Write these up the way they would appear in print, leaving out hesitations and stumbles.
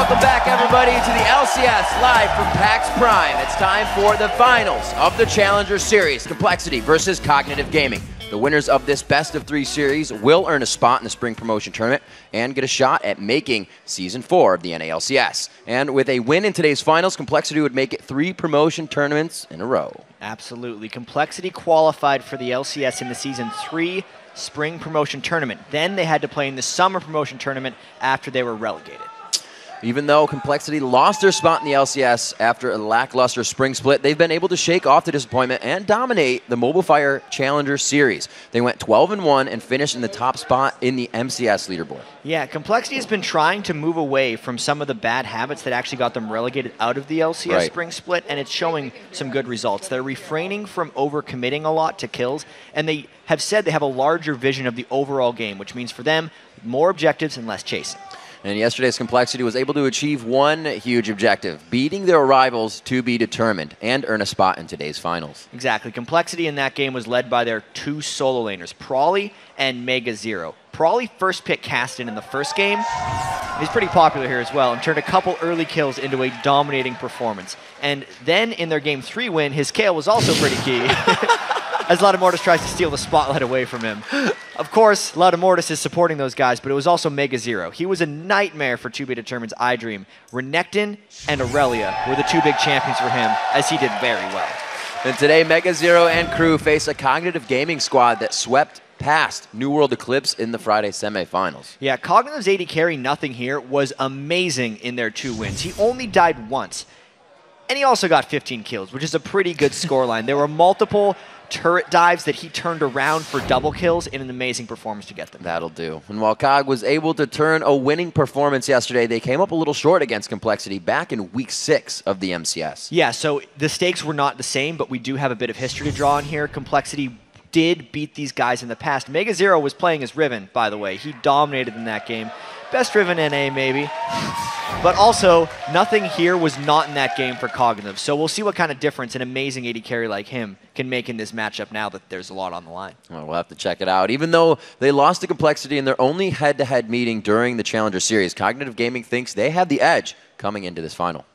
Welcome back, everybody, to the LCS live from PAX Prime. It's time for the finals of the Challenger Series, Complexity versus Cognitive Gaming. The winners of this best-of-3 series will earn a spot in the Spring Promotion Tournament and get a shot at making Season 4 of the NALCS. And with a win in today's finals, Complexity would make it 3 promotion tournaments in a row. Absolutely. Complexity qualified for the LCS in the Season 3 Spring Promotion Tournament. Then they had to play in the Summer Promotion Tournament after they were relegated. Even though Complexity lost their spot in the LCS after a lackluster spring split, they've been able to shake off the disappointment and dominate the Mobile Fire Challenger Series. They went 12-1 and finished in the top spot in the MCS leaderboard. Yeah, Complexity has been trying to move away from some of the bad habits that actually got them relegated out of the LCS spring split, and it's showing some good results. They're refraining from overcommitting a lot to kills, and they have said they have a larger vision of the overall game, which means for them, more objectives and less chasing. And yesterday's Complexity was able to achieve one huge objective, beating their rivals to be determined and earn a spot in today's finals. Exactly. Complexity in that game was led by their 2 solo laners, Prawley and Mega Zero. Prawley first picked Caston in the first game. He's pretty popular here as well and turned a couple early kills into a dominating performance. And then in their Game 3 win, his Kayle was also pretty key. As Loudamortis tries to steal the spotlight away from him. Of course, Loudamortis is supporting those guys, but it was also Mega Zero. He was a nightmare for To Be Determined's iDream. Renekton and Aurelia were the 2 big champions for him, as he did very well. And today, Mega Zero and crew face a Cognitive Gaming squad that swept past New World Eclipse in the Friday semifinals. Yeah, Cognitive's AD carry Nothing here was amazing in their 2 wins. He only died once, and he also got 15 kills, which is a pretty good scoreline. There were multiple turret dives that he turned around for double kills in an amazing performance to get them. That'll do. And while Cog was able to turn a winning performance yesterday, they came up a little short against Complexity back in Week 6 of the MCS. Yeah, so the stakes were not the same, but we do have a bit of history to draw on here. Complexity did beat these guys in the past. Mega Zero was playing as Riven, by the way. He dominated in that game. Best Riven NA, maybe. But also, Nothing here was not in that game for Cognitive. So we'll see what kind of difference an amazing AD carry like him can make in this matchup now that there's a lot on the line. Well, we'll have to check it out. Even though they lost to Complexity in their only head-to-head meeting during the Challenger Series, Cognitive Gaming thinks they have the edge coming into this final.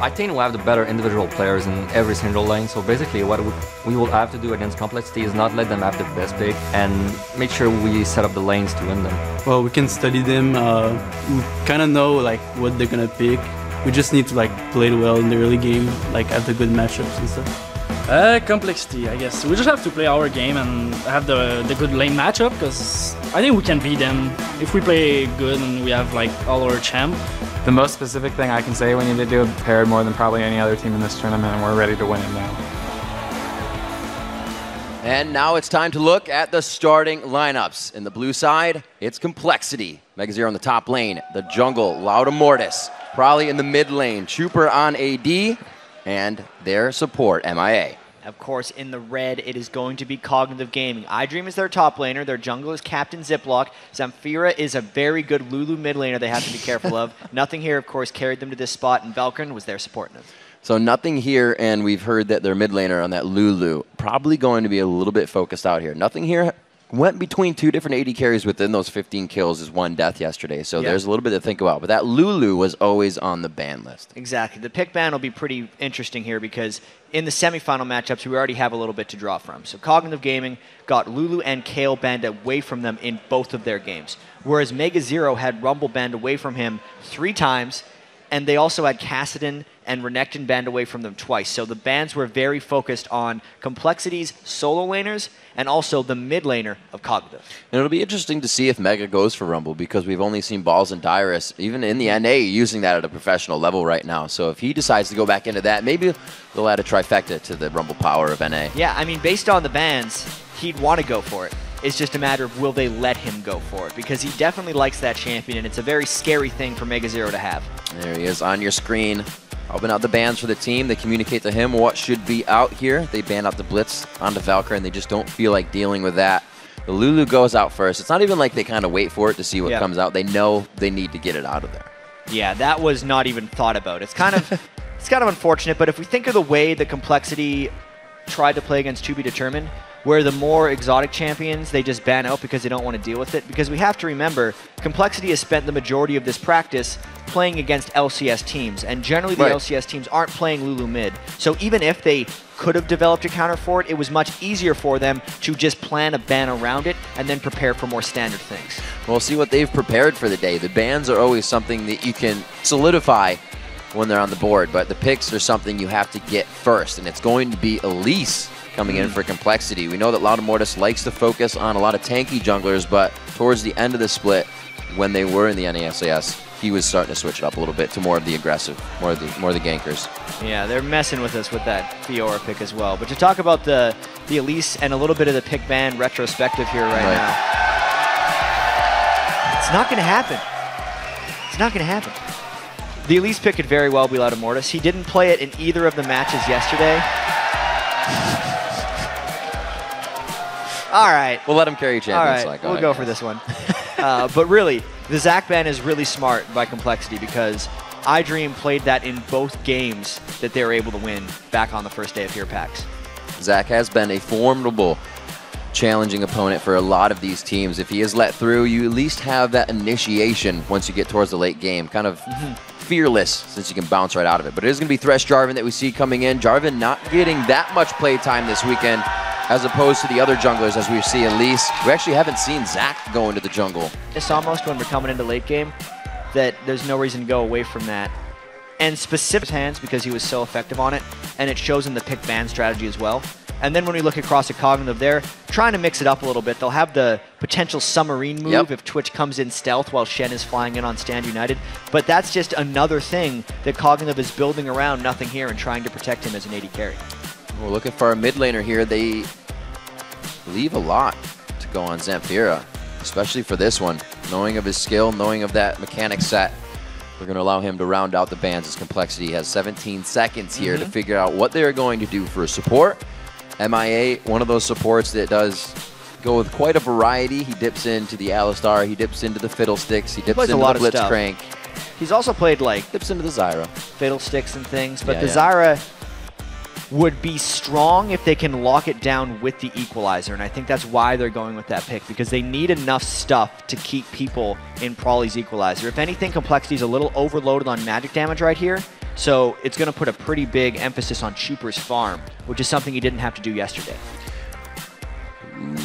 I think we'll have the better individual players in every single lane, so basically what we will have to do against Complexity is not let them have the best pick and make sure we set up the lanes to win them. Well, we can study them, we kind of know like what they're gonna pick. We just need to like play it well in the early game, like have the good matchups and stuff. Complexity, I guess. We just have to play our game and have the good lane matchup, because I think we can beat them if we play good and we have like all our champ. The most specific thing I can say, we need to do it prepared more than probably any other team in this tournament, and we're ready to win it now. And now it's time to look at the starting lineups. In the blue side, it's Complexity. Mega Zero in the top lane, the jungle, Loudamortis. Probably in the mid lane, Trooper on AD, and their support, MIA. Of course, in the red, it is going to be Cognitive Gaming. iDream is their top laner. Their jungle is Captain Ziploc. Zamfira is a very good Lulu mid laner they have to be careful of. Nothing here, of course, carried them to this spot, and Valkyrin was there supporting them. So Nothing here, and we've heard that their mid laner on that Lulu probably going to be a little bit focused out here. Nothing here went between 2 different AD carries within those 15 kills as 1 death yesterday, so there's a little bit to think about. But that Lulu was always on the ban list. Exactly. The pick ban will be pretty interesting here because in the semifinal matchups, we already have a little bit to draw from. So Cognitive Gaming got Lulu and Kayle banned away from them in both of their games, whereas Mega Zero had Rumble banned away from him 3 times, and they also had Kassadin and Renekton banned away from them twice. So the bans were very focused on Complexity's solo laners and also the mid laner of Cognitive. And it'll be interesting to see if Mega goes for Rumble, because we've only seen Balls and Dyrus, even in the NA, using that at a professional level right now. So if he decides to go back into that, maybe they'll add a trifecta to the Rumble power of NA. Yeah, I mean, based on the bans, he'd want to go for it. It's just a matter of will they let him go for it, because he definitely likes that champion, and it's a very scary thing for Mega Zero to have. There he is on your screen. Open out the bans for the team. They communicate to him what should be out here. They ban out the Blitz onto Valkyrie, and they just don't feel like dealing with that. The Lulu goes out first. It's not even like they kind of wait for it to see what comes out. They know they need to get it out of there. Yeah, that was not even thought about. It's kind of it's kind of unfortunate, but if we think of the way the Complexity tried to play against To Be Determined, where the more exotic champions, they just ban out because they don't want to deal with it. Because we have to remember, Complexity has spent the majority of this practice playing against LCS teams, and generally the LCS teams aren't playing Lulu mid. So even if they could have developed a counter for it, it was much easier for them to just plan a ban around it and then prepare for more standard things. We'll see what they've prepared for the day. The bans are always something that you can solidify when they're on the board, but the picks are something you have to get first, and it's going to be Elise coming in for Complexity. We know that Loudamortis likes to focus on a lot of tanky junglers, but towards the end of the split, when they were in the NALCS, he was starting to switch it up a little bit to more of the aggressive, more of the gankers. Yeah, they're messing with us with that Fiora pick as well. But to talk about the Elise and a little bit of the pick ban retrospective here right now, it's not going to happen. It's not going to happen. The Elise pick could very well be Loudamortis. He didn't play it in either of the matches yesterday. All right. We'll let him carry champions. All right, we'll go for this one. But really, the Zac ban is really smart by Complexity because iDream played that in both games that they were able to win back on the first day of here PAX. Zac has been a formidable, challenging opponent for a lot of these teams. If he is let through, you at least have that initiation once you get towards the late game. Kind of fearless since you can bounce right out of it. But it is going to be Thresh Jarvan that we see coming in. Jarvan not getting that much play time this weekend, as opposed to the other junglers as we see Elise. We actually haven't seen Zac go into the jungle. It's almost when we're coming into late game that there's no reason to go away from that. And specific hands because he was so effective on it, and it shows in the pick ban strategy as well. And then when we look across at Cognitive, they're trying to mix it up a little bit. They'll have the potential submarine move if Twitch comes in stealth while Shen is flying in on Stand United. But that's just another thing that Cognitive is building around Nothing Here and trying to protect him as an AD carry. We're looking for a mid laner here. They leave a lot to go on Zamfira, especially for this one. Knowing of his skill, knowing of that mechanic set, we're going to allow him to round out the bans as Complexity has 17 seconds here to figure out what they're going to do for a support. MIA, one of those supports that does go with quite a variety. He dips into the Alistar, he dips into the Fiddlesticks, he dips into the Blitzcrank. He's also played like dips into the Zyra. Fiddlesticks and things, but the Zyra would be strong if they can lock it down with the Equalizer, and I think that's why they're going with that pick, because they need enough stuff to keep people in Prawley's Equalizer. If anything, Complexity's a little overloaded on magic damage right here, so it's going to put a pretty big emphasis on Chuper's farm, which is something he didn't have to do yesterday.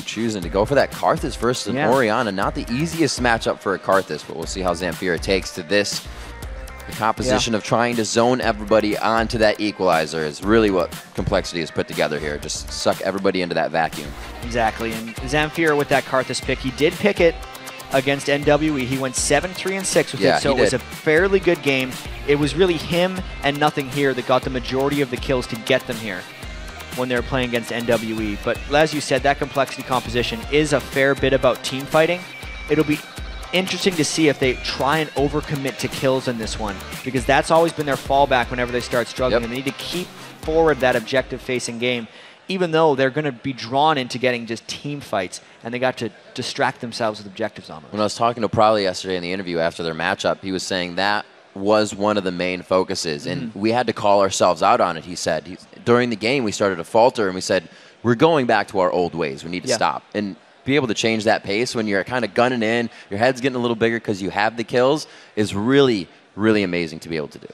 Choosing to go for that Karthus versus an Orianna. Not the easiest matchup for a Karthus, but we'll see how Zamfira takes to this. The composition of trying to zone everybody onto that Equalizer is really what Complexity has put together here. Just suck everybody into that vacuum. Exactly, and Zamfira with that Karthus pick, he did pick it against NWE. He went 7-3-6 with it, so it was a fairly good game. It was really him and Nothing Here that got the majority of the kills to get them here when they were playing against NWE. But as you said, that Complexity composition is a fair bit about team fighting. It'll be interesting to see if they try and overcommit to kills in this one, because that's always been their fallback whenever they start struggling, and they need to keep forward that objective-facing game, even though they're going to be drawn into getting just team fights, and they got to distract themselves with objectives on them. When I was talking to Prawley yesterday in the interview after their matchup, he was saying that was one of the main focuses, and we had to call ourselves out on it, he said. During the game, we started to falter, and we said, we're going back to our old ways. We need to stop. And be able to change that pace when you're kind of gunning in, your head's getting a little bigger because you have the kills, is really, really amazing to be able to do.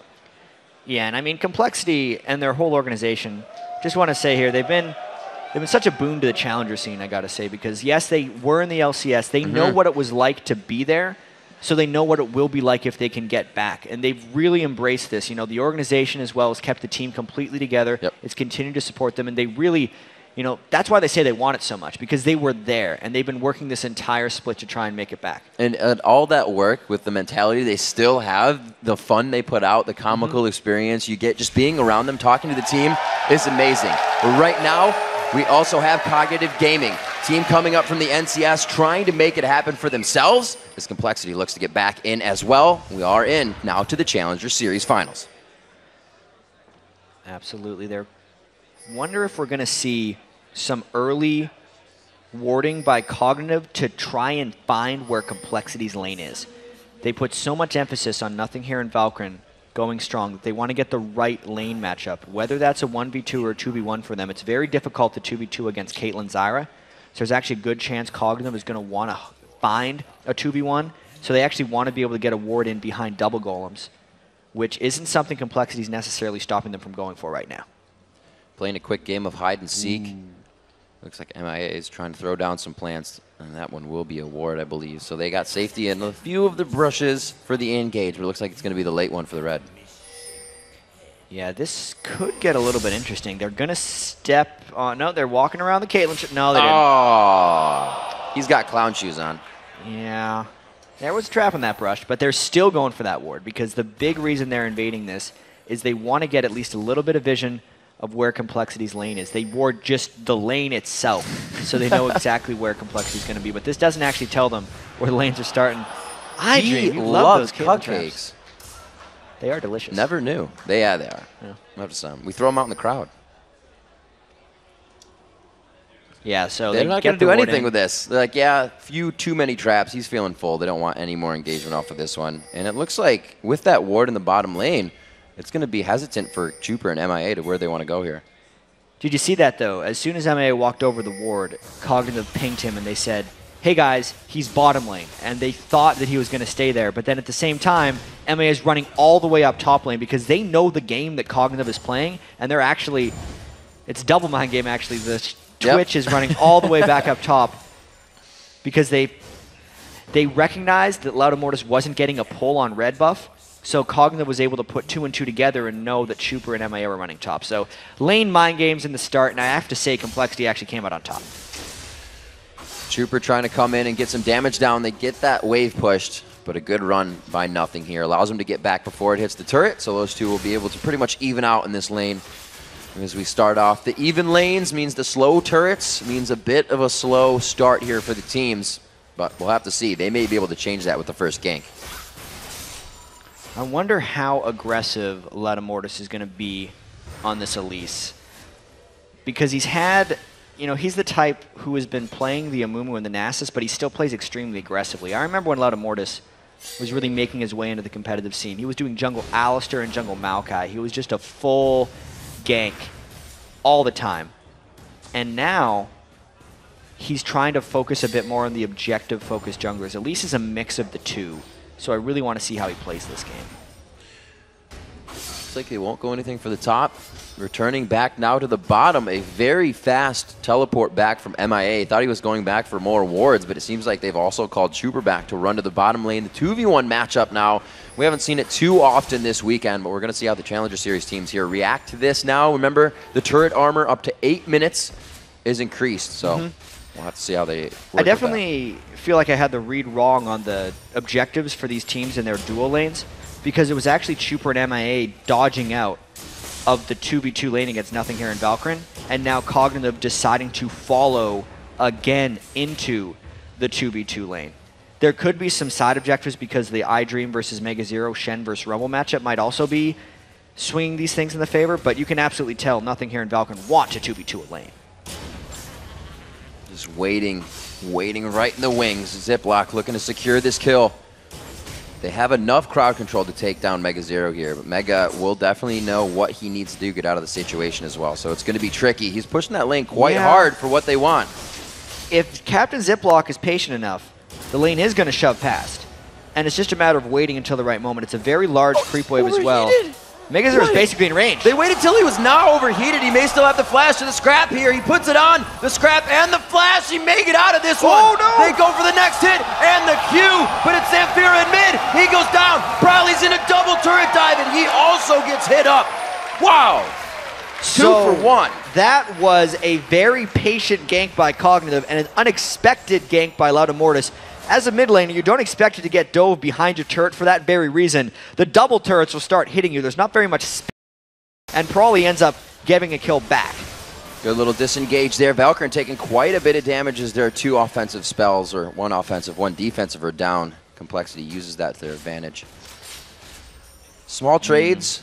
Yeah, and I mean, Complexity and their whole organization, just want to say here, they've been such a boon to the challenger scene, I got to say, because yes, they were in the LCS. They know what it was like to be there, so they know what it will be like if they can get back. And they've really embraced this. You know, the organization as well has kept the team completely together. It's continued to support them, and they really, you know, that's why they say they want it so much, because they were there, and they've been working this entire split to try and make it back. And all that work with the mentality they still have, the fun they put out, the comical experience you get just being around them, talking to the team, is amazing. But right now, we also have Cognitive Gaming, team coming up from the NCS, trying to make it happen for themselves, as Complexity looks to get back in as well. We are in now to the Challenger Series Finals. Absolutely. There. Wonder if we're going to see some early warding by Cognitive to try and find where Complexity's lane is. They put so much emphasis on Nothing Here in Valkyrie going strong. They want to get the right lane matchup. Whether that's a 1v2 or a 2v1 for them, it's very difficult to 2v2 against Caitlyn Zyra. So there's actually a good chance Cognitive is going to want to find a 2v1. So they actually want to be able to get a ward in behind double golems, which isn't something Complexity is necessarily stopping them from going for right now. Playing a quick game of hide and seek. Looks like MIA is trying to throw down some plants, and that one will be a ward, I believe. So they got safety in a few of the brushes for the engage, but it looks like it's going to be the late one for the red. Yeah, this could get a little bit interesting. They're going to step on. No, they're walking around the Caitlyn. No, they didn't. Oh, he's got clown shoes on. Yeah, there was a trap in that brush, but they're still going for that ward because the big reason they're invading this is they want to get at least a little bit of vision of where Complexity's lane is. They ward just the lane itself, so they know exactly where Complexity's going to be. But this doesn't actually tell them where the lanes are starting. He love those cupcakes. They are delicious. Never knew. They are. Yeah. Love some. We throw them out in the crowd. Yeah, so they're not going to do anything with this. They're like, yeah, few too many traps. He's feeling full. They don't want any more engagement off of this one. And it looks like with that ward in the bottom lane, it's going to be hesitant for Chuper and MIA to where they want to go here. Did you see that, though? As soon as MIA walked over the ward, Cognitive pinged him, and they said, hey, guys, he's bottom lane. And they thought that he was going to stay there. But then at the same time, MIA is running all the way up top lane because they know the game that Cognitive is playing, and they're actually – it's double mind game, actually. The Twitch is running all the way back up top because they recognized that Loudamortis wasn't getting a pull on red buff. So Cognitive was able to put 2 and 2 together and know that Chuper and MIA were running top. So lane mind games in the start, and I have to say Complexity actually came out on top. Chuper trying to come in and get some damage down. They get that wave pushed, but a good run by Nothing here. Allows them to get back before it hits the turret, so those two will be able to pretty much even out in this lane. And as we start off, the even lanes means the slow turrets, means a bit of a slow start here for the teams, but we'll have to see. They may be able to change that with the first gank. I wonder how aggressive Loudamortis is going to be on this Elise. Because he's had, you know, he's the type who has been playing the Amumu and the Nasus, but he still plays extremely aggressively. I remember when Loudamortis was really making his way into the competitive scene. He was doing jungle Alistar and jungle Maokai. He was just a full gank all the time. And now he's trying to focus a bit more on the objective-focused junglers. Elise is a mix of the two. So I really want to see how he plays this game. Looks like they won't go anything for the top. Returning back now to the bottom. A very fast teleport back from MIA. Thought he was going back for more wards, but it seems like they've also called Chuper back to run to the bottom lane. The 2v1 matchup now. We haven't seen it too often this weekend, but we're going to see how the Challenger Series teams here react to this now. Remember, the turret armor up to 8 minutes is increased, so we'll have to see how they work. I definitely feel like I had the read wrong on the objectives for these teams in their dual lanes because it was actually Chuper and MIA dodging out of the 2v2 lane against Nothing here in Valkyrin, and now Cognitive deciding to follow again into the 2v2 lane. There could be some side objectives because the iDream versus Mega Zero, Shen versus Rumble matchup might also be swinging these things in the favor, but you can absolutely tell Nothing here in Valkyrin want to 2v2 a lane. Just waiting right in the wings. Ziploc looking to secure this kill. They have enough crowd control to take down Mega Zero here, but Mega will definitely know what he needs to do to get out of the situation as well. So it's going to be tricky. He's pushing that lane quite hard for what they want. If Captain Ziploc is patient enough, the lane is going to shove past. And it's just a matter of waiting until the right moment. It's a very large creep wave as well. Mega Zero is basically in range. They waited till he was now overheated. He may still have the flash to the scrap here. He puts it on, the scrap and the flash. He may get out of this one. Oh, no! They go for the next hit and the Q, but it's Zamfira in mid. He goes down. Bradley's in a double turret dive, and he also gets hit up. Wow. So, 2 for 1. That was a very patient gank by Cognitive and an unexpected gank by Loudamortis. As a mid laner, you don't expect it to get dove behind your turret for that very reason. The double turrets will start hitting you. There's not very much space, and Prawley ends up getting a kill back. Good little disengage there. Valkyrin taking quite a bit of damage as there are 2 offensive spells, or 1 offensive, 1 defensive, are down. Complexity uses that to their advantage. Small trades.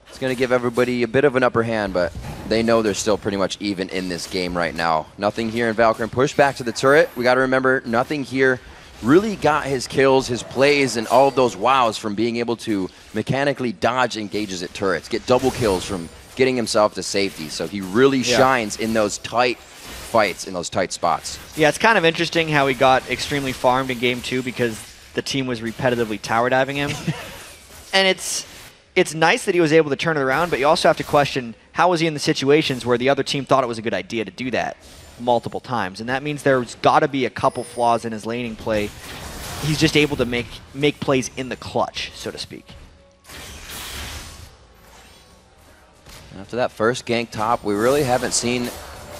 It's going to give everybody a bit of an upper hand, but they know they're still pretty much even in this game right now. Nothing here in Valkyrin. Push back to the turret. We got to remember, Nothing here really got his kills, his plays, and all of those wows from being able to mechanically dodge engages at turrets, get double kills from getting himself to safety. So he really shines in those tight fights, in those tight spots. Yeah, it's kind of interesting how he got extremely farmed in Game 2 because the team was repetitively tower diving him. And it's nice that he was able to turn it around, but you also have to question how was he in the situations where the other team thought it was a good idea to do that multiple times. And that means there's got to be a couple flaws in his laning play. He's just able to make plays in the clutch, so to speak. After that first gank top, we really haven't seen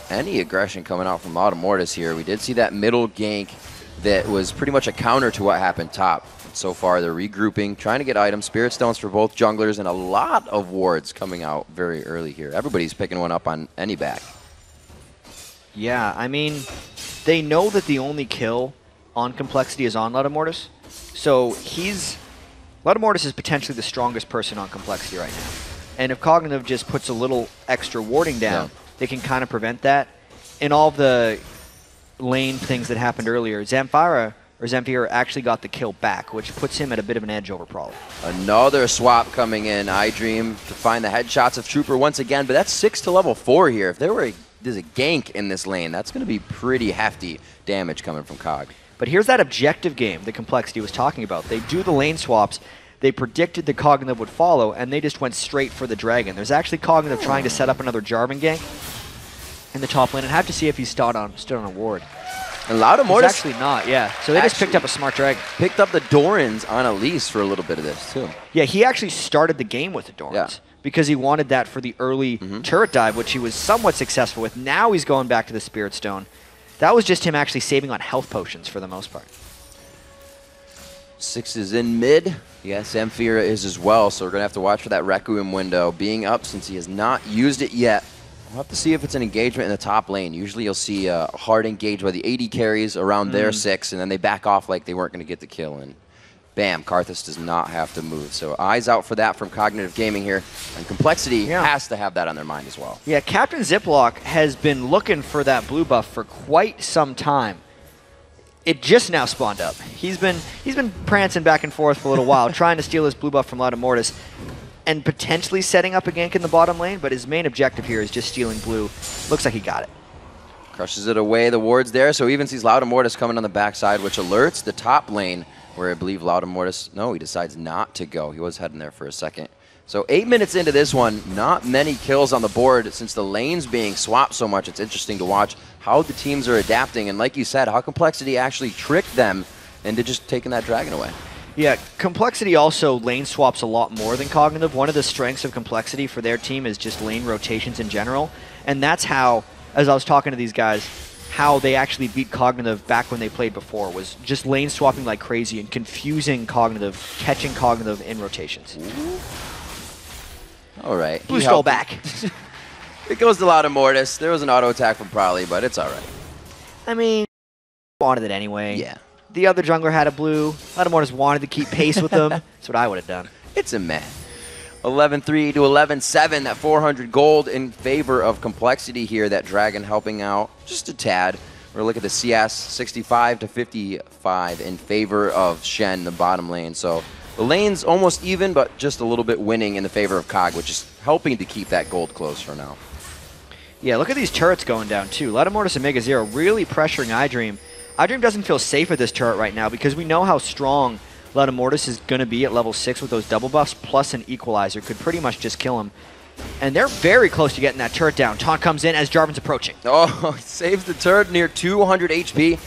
any aggression coming out from Lauda here. We did see that middle gank that was pretty much a counter to what happened top. So far, they're regrouping, trying to get items, Spirit Stones for both junglers, and a lot of wards coming out very early here. Everybody's picking one up on any back. Yeah, I mean, they know that the only kill on Complexity is on Ludamortis. So Ludamortis is potentially the strongest person on Complexity right now. And if Cognitive just puts a little extra warding down, they can kind of prevent that. In all of the lane things that happened earlier, Zamfira actually got the kill back, which puts him at a bit of an edge over Prolly. Another swap coming in. iDream to find the headshots of Trooper once again, but that's 6 to level 4 here. If there's a gank in this lane, that's going to be pretty hefty damage coming from Cog. But here's that objective game that Complexity was talking about. They do the lane swaps. They predicted the Cognitive would follow, and they just went straight for the Dragon. There's actually Cognitive trying to set up another Jarvan gank in the top lane, and have to see if he stood on a ward. And Lauda He's actually not, yeah. So they just picked up a smart Dragon. Picked up the Dorans on Elise for a little bit of this, too. Yeah, he actually started the game with the Dorans because he wanted that for the early turret dive, which he was somewhat successful with. Now he's going back to the Spirit Stone. That was just him actually saving on health potions for the most part. 6 is in mid. Yes, Zamfira is as well, so we're going to have to watch for that Requiem window being up since he has not used it yet. We'll have to see if it's an engagement in the top lane. Usually you'll see a hard engage by the AD carries around their 6, and then they back off like they weren't going to get the kill. And bam, Karthus does not have to move. So eyes out for that from Cognitive Gaming here. And Complexity has to have that on their mind as well. Yeah, Captain Ziploc has been looking for that blue buff for quite some time. It just now spawned up. He's been prancing back and forth for a little while, trying to steal his blue buff from Lauda and potentially setting up a gank in the bottom lane, but his main objective here is just stealing blue. Looks like he got it. Crushes it away, the ward's there, so even sees Lauda coming on the backside, which alerts the top lane, where I believe Lauda no, he decides not to go. He was heading there for a second. So 8 minutes into this one, not many kills on the board since the lane's being swapped so much. It's interesting to watch how the teams are adapting, and like you said, how Complexity actually tricked them into just taking that dragon away. Yeah, Complexity also lane swaps a lot more than Cognitive. One of the strengths of Complexity for their team is just lane rotations in general, and that's how, as I was talking to these guys, how they actually beat Cognitive back when they played before, was just lane swapping like crazy and confusing Cognitive, catching Cognitive in rotations. Ooh. All right. Blue Skull back. It goes to Lauda. There was an auto attack from Prolly, but it's all right. I mean, wanted it anyway. Yeah. The other jungler had a blue. Lauda wanted to keep pace with them. That's what I would have done. It's a meh. 11-3 to 11-7. That 400 gold in favor of Complexity here. That dragon helping out just a tad. We're looking at the CS 65 to 55 in favor of Shen, the bottom lane. So the lane's almost even, but just a little bit winning in the favor of Cog, which is helping to keep that gold close for now. Yeah, look at these turrets going down, too. Ludamortis and Mega Zero really pressuring iDream. iDream doesn't feel safe with this turret right now because we know how strong Ludamortis is going to be at level 6 with those double buffs, plus an equalizer. Could pretty much just kill him. And they're very close to getting that turret down. Taunt comes in as Jarvan's approaching. Oh, saves the turret near 200 HP.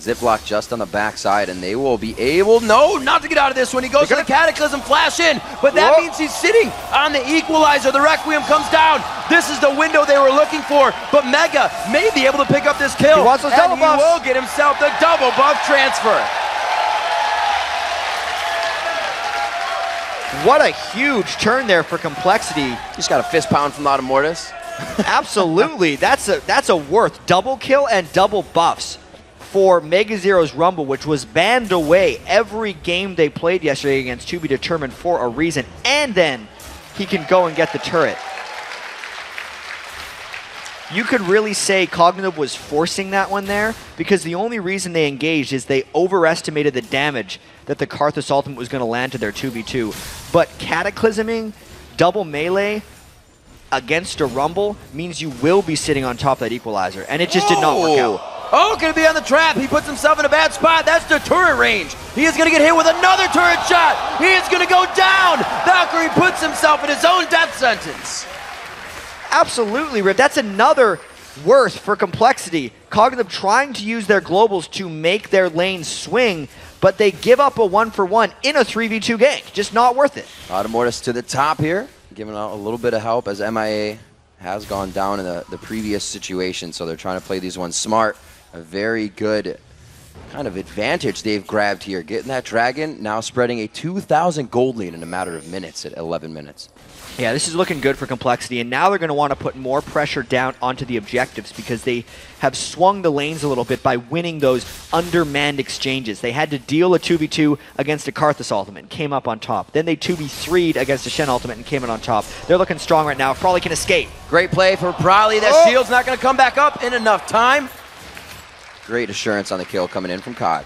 Ziploc just on the backside, and they will be able, no, not to get out of this one. He goes to the Cataclysm, flash in, but that means he's sitting on the equalizer. The Requiem comes down. This is the window they were looking for, but Mega may be able to pick up this kill. He wants those double buffs. He will get himself the double buff transfer. What a huge turn there for Complexity. Just got a fist pound from Lauda. Absolutely. That's a worth double kill and double buffs for Mega Zero's Rumble, which was banned away every game they played yesterday against To Be Determined for a reason, and then he can go and get the turret. you could really say Cognitive was forcing that one there, because the only reason they engaged is they overestimated the damage that the Karthus ultimate was going to land to their 2v2. But Cataclysming double melee against a Rumble means you will be sitting on top of that equalizer, and it just did not work out. Oh, gonna be on the trap. He puts himself in a bad spot. That's the turret range. He is gonna get hit with another turret shot. He is gonna go down. Valkyrie puts himself in his own death sentence. Absolutely, Rip. That's another worth for Complexity. Cognitive trying to use their globals to make their lanes swing, but they give up a 1-for-1 in a 3v2 gank. Just not worth it. Automortis to the top here, giving out a little bit of help as MIA has gone down in the previous situation, so they're trying to play these ones smart. A very good kind of advantage they've grabbed here. Getting that Dragon, now spreading a 2,000 gold lead in a matter of minutes at 11 minutes. Yeah, this is looking good for Complexity, and now they're going to want to put more pressure down onto the objectives because they have swung the lanes a little bit by winning those undermanned exchanges. They had to deal a 2v2 against a Karthus ultimate and came up on top. Then they 2v3'd against a Shen ultimate and came in on top. They're looking strong right now. Probably can escape. Great play for Prolly. That shield's not going to come back up in enough time. Great assurance on the kill coming in from Cog.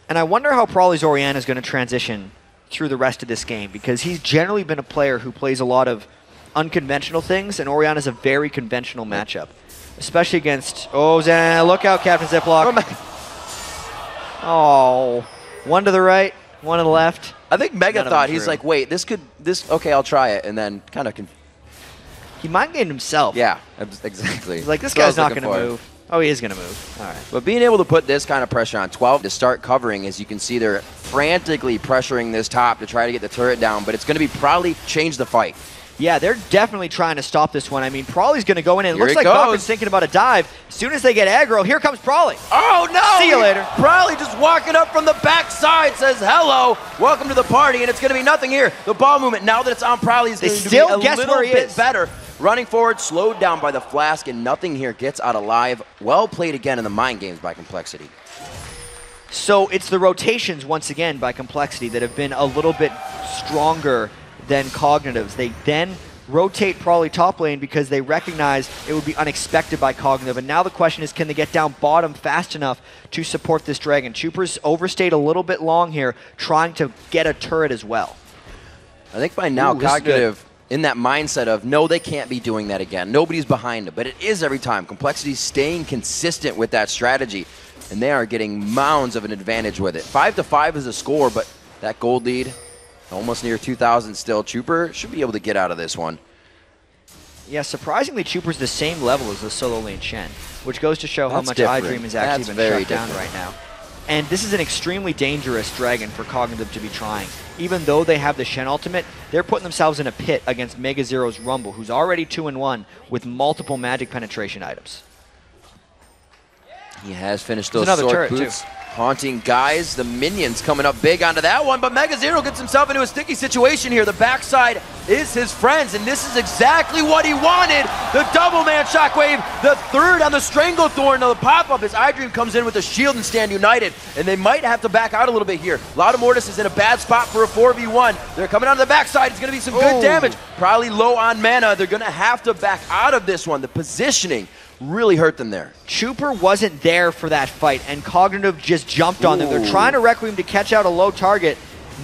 And I wonder how Prolly's Orianna is going to transition through the rest of this game, because he's generally been a player who plays a lot of unconventional things, and Orianna is a very conventional matchup, especially against... Oh, Zan, look out, Captain Ziploc. Oh, one to the right, one to the left. I think Mega thought, he's like, wait, okay, I'll try it, and then kind of... He mind-gamed himself. Yeah, exactly. He's like, this guy's not going to move. Oh, he is going to move. All right. But being able to put this kind of pressure on 12 to start covering, as you can see, they're frantically pressuring this top to try to get the turret down, but it's going to be probably change the fight. Yeah, they're definitely trying to stop this one. I mean, Prolly's going to go in, and it looks like goes. Valkyrie's thinking about a dive. As soon as they get aggro, here comes Prolly. Oh, no! See you later. Prolly just walking up from the backside, says, hello, welcome to the party, and it's going to be nothing here. The ball movement, now that it's on Prolly, is going to be a little bit better. Running forward, slowed down by the flask, and nothing here gets out alive. Well played again in the mind games by Complexity. So it's the rotations, once again, by Complexity that have been a little bit stronger than Cognitive's. They then rotate Prolly top lane because they recognize it would be unexpected by Cognitive. And now the question is, can they get down bottom fast enough to support this Dragon? Chuper's overstayed a little bit long here, trying to get a turret as well. I think by now, Cognitive... in that mindset of, no, they can't be doing that again. Nobody's behind them, but it is every time. Complexity's staying consistent with that strategy, and they are getting mounds of an advantage with it. 5-5 is a score, but that gold lead, almost near 2,000 still. Chuper should be able to get out of this one. Yeah, surprisingly, Chuper's the same level as the solo lane Shen, which goes to show how much iDream has actually been shut down right now. And this is an extremely dangerous Dragon for Cognitive to be trying. Even though they have the Shen ultimate, they're putting themselves in a pit against Mega Zero's Rumble, who's already 2-1 with multiple magic penetration items. He has finished those sword boots. Haunting guys, the minions coming up big onto that one, but Mega Zero gets himself into a sticky situation here. The backside is his friends, and this is exactly what he wanted. The double man shockwave, the third on the Stranglethorn, the pop-up as iDream comes in with the shield and stand united, and they might have to back out a little bit here. Loudamortis is in a bad spot for a 4v1. They're coming on the backside. It's going to be some good damage. Probably low on mana. They're going to have to back out of this one. The positioning really hurt them there. Chuper wasn't there for that fight, and Cognitive just jumped on them. They're trying to Requiem to catch out a low target.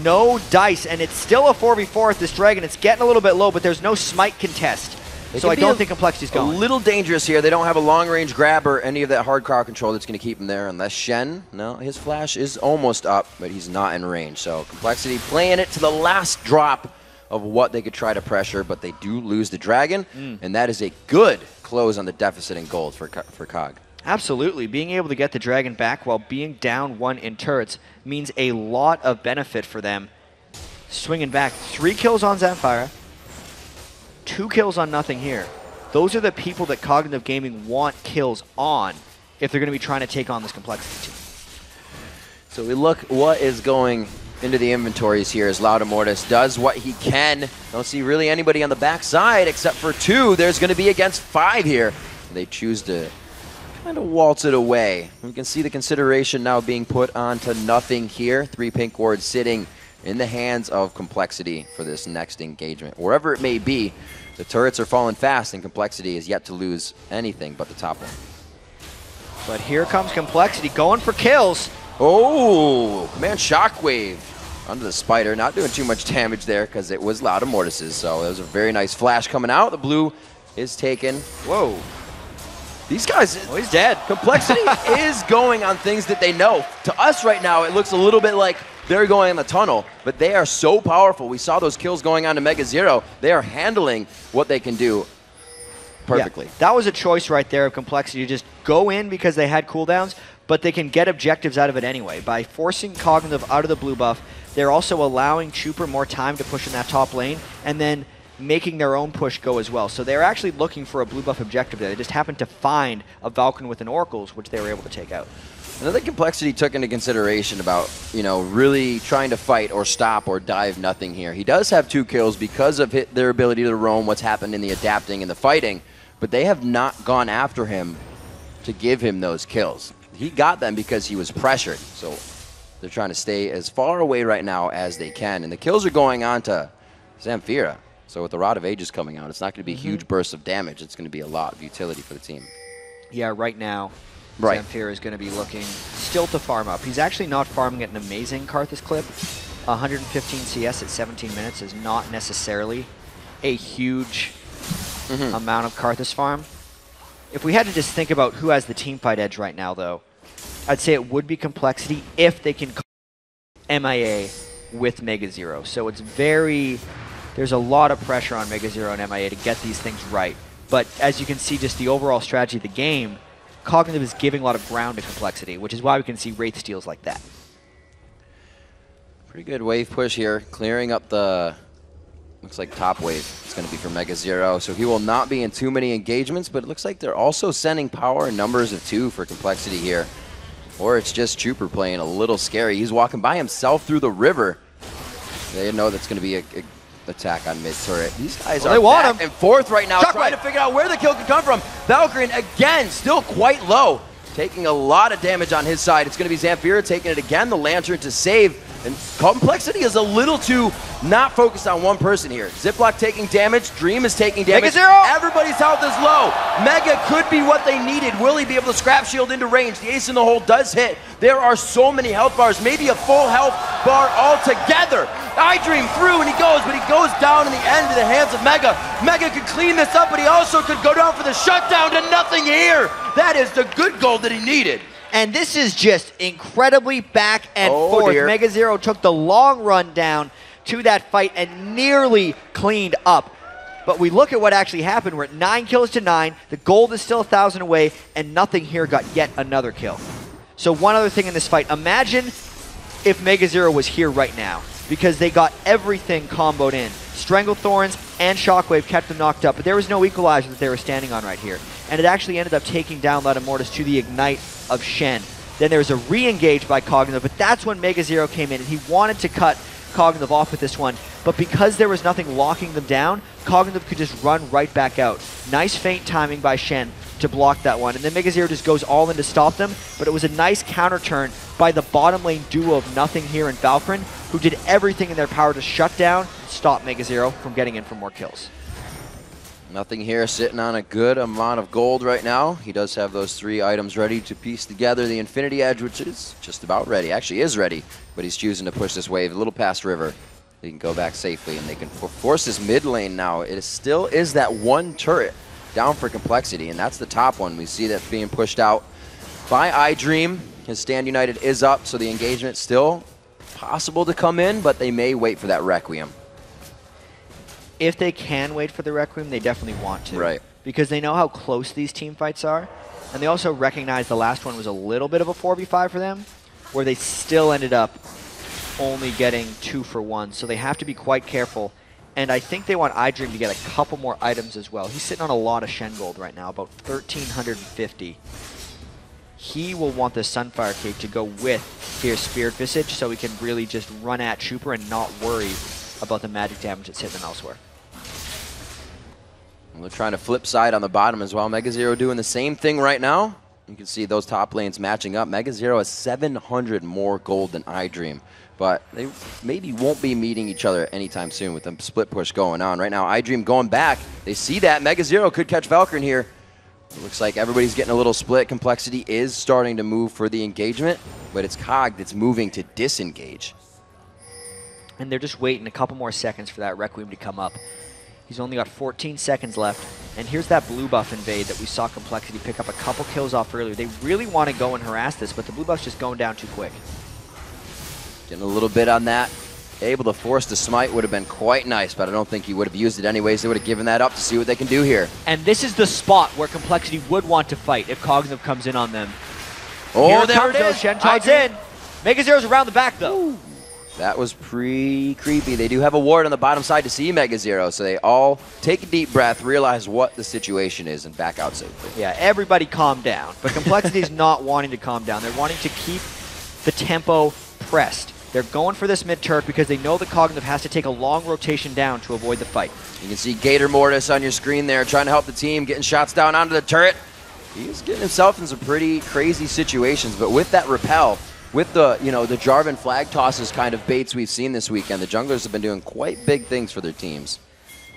No dice, and it's still a 4v4 with this Dragon. It's getting a little bit low, but there's no smite contest. So I don't think Complexity's going. A little dangerous here. They don't have a long-range grab or any of that hard crowd control that's going to keep him there, unless Shen, no, his flash is almost up, but he's not in range. So Complexity playing it to the last drop of what they could try to pressure, but they do lose the Dragon, and that is a good close on the deficit in gold for Cog. Absolutely. Being able to get the Dragon back while being down 1 in turrets means a lot of benefit for them. Swinging back, 3 kills on Zamfira, 2 kills on Nothing here. Those are the people that Cognitive Gaming want kills on if they're going to be trying to take on this Complexity team. So we look what is going into the inventories here as Loudamortis does what he can. Don't see really anybody on the backside except for 2. There's going to be against 5 here. They choose to kind of waltz it away. We can see the consideration now being put onto Nothing here. 3 pink wards sitting in the hands of Complexity for this next engagement. Wherever it may be, The turrets are falling fast, and Complexity is yet to lose anything but the top one. But here comes Complexity going for kills. Oh, Command Shockwave onto the Spider. Not doing too much damage there because it was Loud Immortuses. So it was a very nice flash coming out. The blue is taken. Whoa. These guys, oh, he's dead. Complexity is going on things that they know. To us right now, it looks a little bit like they're going in the tunnel, but they are so powerful. We saw those kills going on to Mega Zero. They are handling what they can do perfectly. Yeah, that was a choice right there of Complexity to just go in because they had cooldowns, but they can get objectives out of it anyway. By forcing Cognitive out of the blue buff, they're also allowing Chuper more time to push in that top lane, and then making their own push go as well. So they're actually looking for a blue buff objective there. They just happened to find a Valkyrie with an Oracles, which they were able to take out. Another Complexity took into consideration about, you know, really trying to fight or stop or dive nothing here. He does have 2 kills because of their ability to roam, what's happened in the adapting and the fighting, but they have not gone after him to give him those kills. He got them because he was pressured. So they're trying to stay as far away right now as they can. And the kills are going on to Zamfira. So with the Rod of Ages coming out, it's not going to be huge bursts of damage. It's going to be a lot of utility for the team. Yeah, right now, Zamfira is going to be looking still to farm up. He's actually not farming at an amazing Karthus clip. 115 CS at 17 minutes is not necessarily a huge amount of Karthus farm. If we had to just think about who has the team fight edge right now, though, I'd say it would be Complexity if they can MIA with Mega Zero. So it's there's a lot of pressure on Mega Zero and MIA to get these things right. But as you can see, just the overall strategy of the game, Cognitive is giving a lot of ground to Complexity, which is why we can see Wraith steals like that. Pretty good wave push here, clearing up the, looks like top wave. It's going to be for Mega Zero, so he will not be in too many engagements, but it looks like they're also sending power in numbers of 2 for Complexity here. Or it's just Chuper playing a little scary. He's walking by himself through the river. They know that's going to be a attack on mid turret. These guys are back and forth right now, trying to figure out where the kill can come from. Valkyrie, again, still quite low, taking a lot of damage on his side. It's going to be Zamfira taking it again, the Lantern to save. And Complexity is a little too not focused on one person here. Ziploc taking damage, Dream is taking damage. Mega Zero! Everybody's health is low. Mega could be what they needed. Will he be able to scrap shield into range? The ace in the hole does hit. There are so many health bars, maybe a full health bar altogether. iDream through and he goes, but he goes down in the end to the hands of Mega. Mega could clean this up, but he also could go down for the shutdown to nothing here. That is the good gold that he needed. And this is just incredibly back and forth. Dear. Mega Zero took the long run down to that fight and nearly cleaned up. But we look at what actually happened. We're at 9 kills to 9. The gold is still 1,000 away, and nothing here got yet another kill. So one other thing in this fight. Imagine if Mega Zero was here right now, because they got everything comboed in. Stranglethorns and Shockwave kept them knocked up, but there was no equalizer that they were standing on right here. And it actually ended up taking down Loud Immortus to the Ignite of Shen. Then there was a re-engage by Cognitive, but that's when Mega Zero came in, and he wanted to cut Cognitive off with this one. But because there was nothing locking them down, Cognitive could just run right back out. Nice feint timing by Shen to block that one. And then Mega Zero just goes all in to stop them, but it was a nice counter turn by the bottom lane duo of Nothing here and Valkyrin, who did everything in their power to shut down and stop Mega Zero from getting in for more kills. Nothing here, sitting on a good amount of gold right now. He does have those 3 items ready to piece together the Infinity Edge, which is just about ready. Actually is ready, but he's choosing to push this wave a little past river. He can go back safely, and they can force his mid lane now. It still is that 1 turret down for Complexity, and that's the top one. We see that being pushed out by iDream. His Stand United is up, so the engagement still possible to come in, but they may wait for that Requiem. If they can wait for the Requiem, they definitely want to. Right. Because they know how close these team fights are. And they also recognize the last one was a little bit of a 4v5 for them, where they still ended up only getting 2 for 1. So they have to be quite careful. And I think they want iDream to get a couple more items as well. He's sitting on a lot of Shen gold right now, about 1,350. He will want the Sunfire Cake to go with his Spirit Visage so he can really just run at Chuper and not worry about the magic damage that's hitting them elsewhere. They're trying to flip side on the bottom as well. Mega Zero doing the same thing right now. You can see those top lanes matching up. Mega Zero has 700 more gold than iDream. but they maybe won't be meeting each other anytime soon with the split push going on. Right now, iDream going back. They see that. Mega Zero could catch Valkyrin here. It looks like everybody's getting a little split. Complexity is starting to move for the engagement, but it's Cog that's moving to disengage. And they're just waiting a couple more seconds for that Requiem to come up. He's only got 14 seconds left. And here's that blue buff invade that we saw Complexity pick up a couple kills off earlier. They really want to go and harass this, but the blue buff's just going down too quick. Getting a little bit on that. Able to force the smite would have been quite nice, but I don't think he would have used it anyways. They would have given that up to see what they can do here. And this is the spot where Complexity would want to fight if Cognitive comes in on them. Oh, Here there it it is. is. Shen Todd's in. Mega Zero's around the back, though. Ooh. That was pretty creepy. They do have a ward on the bottom side to see Mega Zero, so they all take a deep breath, realize what the situation is, and back out safely. Yeah, everybody calm down. But Complexity's not wanting to calm down. They're wanting to keep the tempo pressed. They're going for this mid-turret because they know that Cognitive has to take a long rotation down to avoid the fight. You can see Gator Mortis on your screen there, trying to help the team, getting shots down onto the turret. He's getting himself in some pretty crazy situations, but with that repel, with the, the Jarvan flag tosses kind of baits we've seen this weekend, the junglers have been doing quite big things for their teams.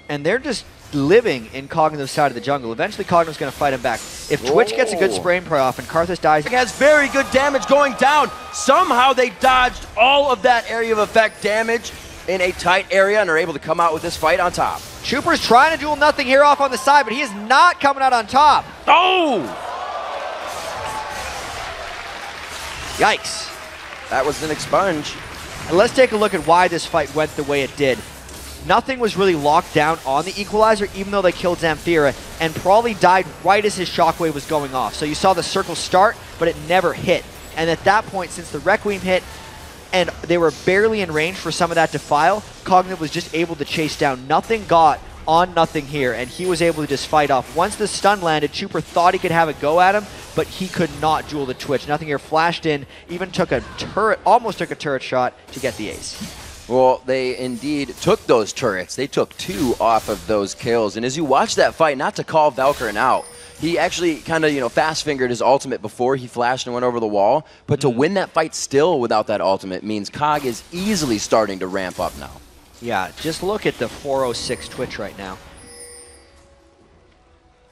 And they're just living in Cognitive's side of the jungle. Eventually, Cognitive's going to fight him back. If Twitch gets a good spray and pray off and Karthus dies... Has very good damage going down. Somehow they dodged all of that area of effect damage in a tight area and are able to come out with this fight on top. Chuper's trying to duel nothing here off on the side, but he is not coming out on top. Oh! Yikes. That was an expunge. And let's take a look at why this fight went the way it did. Nothing was really locked down on the Equalizer, even though they killed Zamfira, and Prawley died right as his shockwave was going off. So you saw the circle start, but it never hit. And at that point, since the Requiem hit, and they were barely in range for some of that Defile, Cognitive was just able to chase down. Nothing got on nothing here, and he was able to just fight off. Once the stun landed, Chuper thought he could have a go at him, but he could not duel the Twitch. Nothing here flashed in, even took a turret, almost took a turret shot to get the ace. Well, they indeed took those turrets. They took 2 off of those kills. And as you watch that fight, not to call Valkyrin out, he actually kind of, fast-fingered his ultimate before he flashed and went over the wall. But to win that fight still without that ultimate means Cog is easily starting to ramp up now. Yeah, just look at the 406 Twitch right now.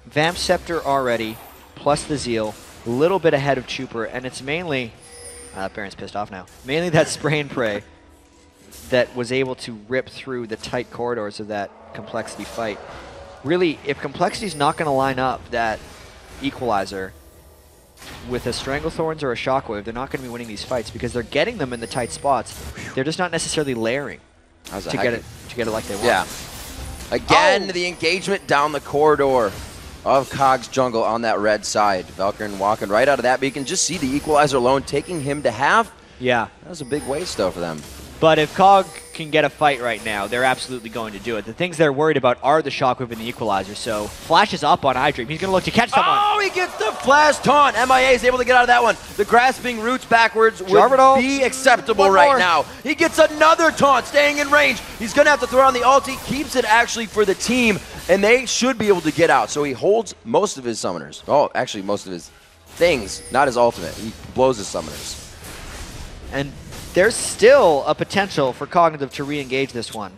Vamp Scepter already, plus the Zeal, a little bit ahead of Chuper, and it's mainly... Baron's pissed off now. Mainly that spray and pray that was able to rip through the tight corridors of that Complexity fight. Really, if Complexity's not going to line up that Equalizer with a Stranglethorns or a Shockwave, they're not going to be winning these fights because they're getting them in the tight spots. They're just not necessarily layering to get it like they want. Yeah. Again, the engagement down the corridor of Cog's jungle on that red side. Valkyrin walking right out of that, but you can just see the Equalizer alone taking him to half. Yeah. That was a big waste, though, for them. But if Cog can get a fight right now, they're absolutely going to do it. The things they're worried about are the Shockwave and the Equalizer, so Flash is up on iDream. He's going to look to catch someone. Oh, he gets the flash taunt. MIA is able to get out of that one. The grasping roots backwards would be acceptable right now. He gets another taunt, staying in range. He's going to have to throw on the ulti. Keeps it actually for the team, and they should be able to get out. So he holds most of his summoners. Oh, actually most of his things, not his ultimate. He blows his summoners. And there's still a potential for Cognitive to re-engage this one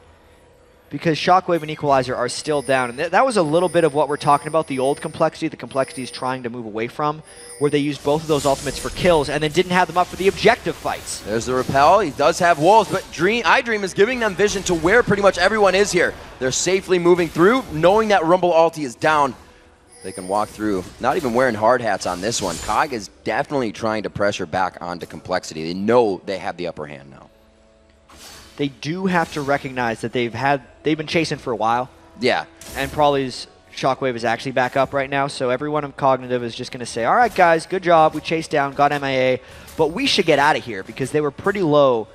because Shockwave and Equalizer are still down. And that was a little bit of what we're talking about, the old Complexity, the Complexity is trying to move away from, where they used both of those ultimates for kills and then didn't have them up for the objective fights. There's the repel. He does have wolves, but iDream is giving them vision to where pretty much everyone is here. They're safely moving through, knowing that Rumble ulti is down. They can walk through, not even wearing hard hats on this one. Cog is definitely trying to pressure back onto Complexity. They know they have the upper hand now. They do have to recognize that they've been chasing for a while. Yeah. And Prawley's Shockwave is actually back up right now, so everyone of Cognitive is just going to say, all right, guys, good job. We chased down, got MIA, but we should get out of here because they were pretty low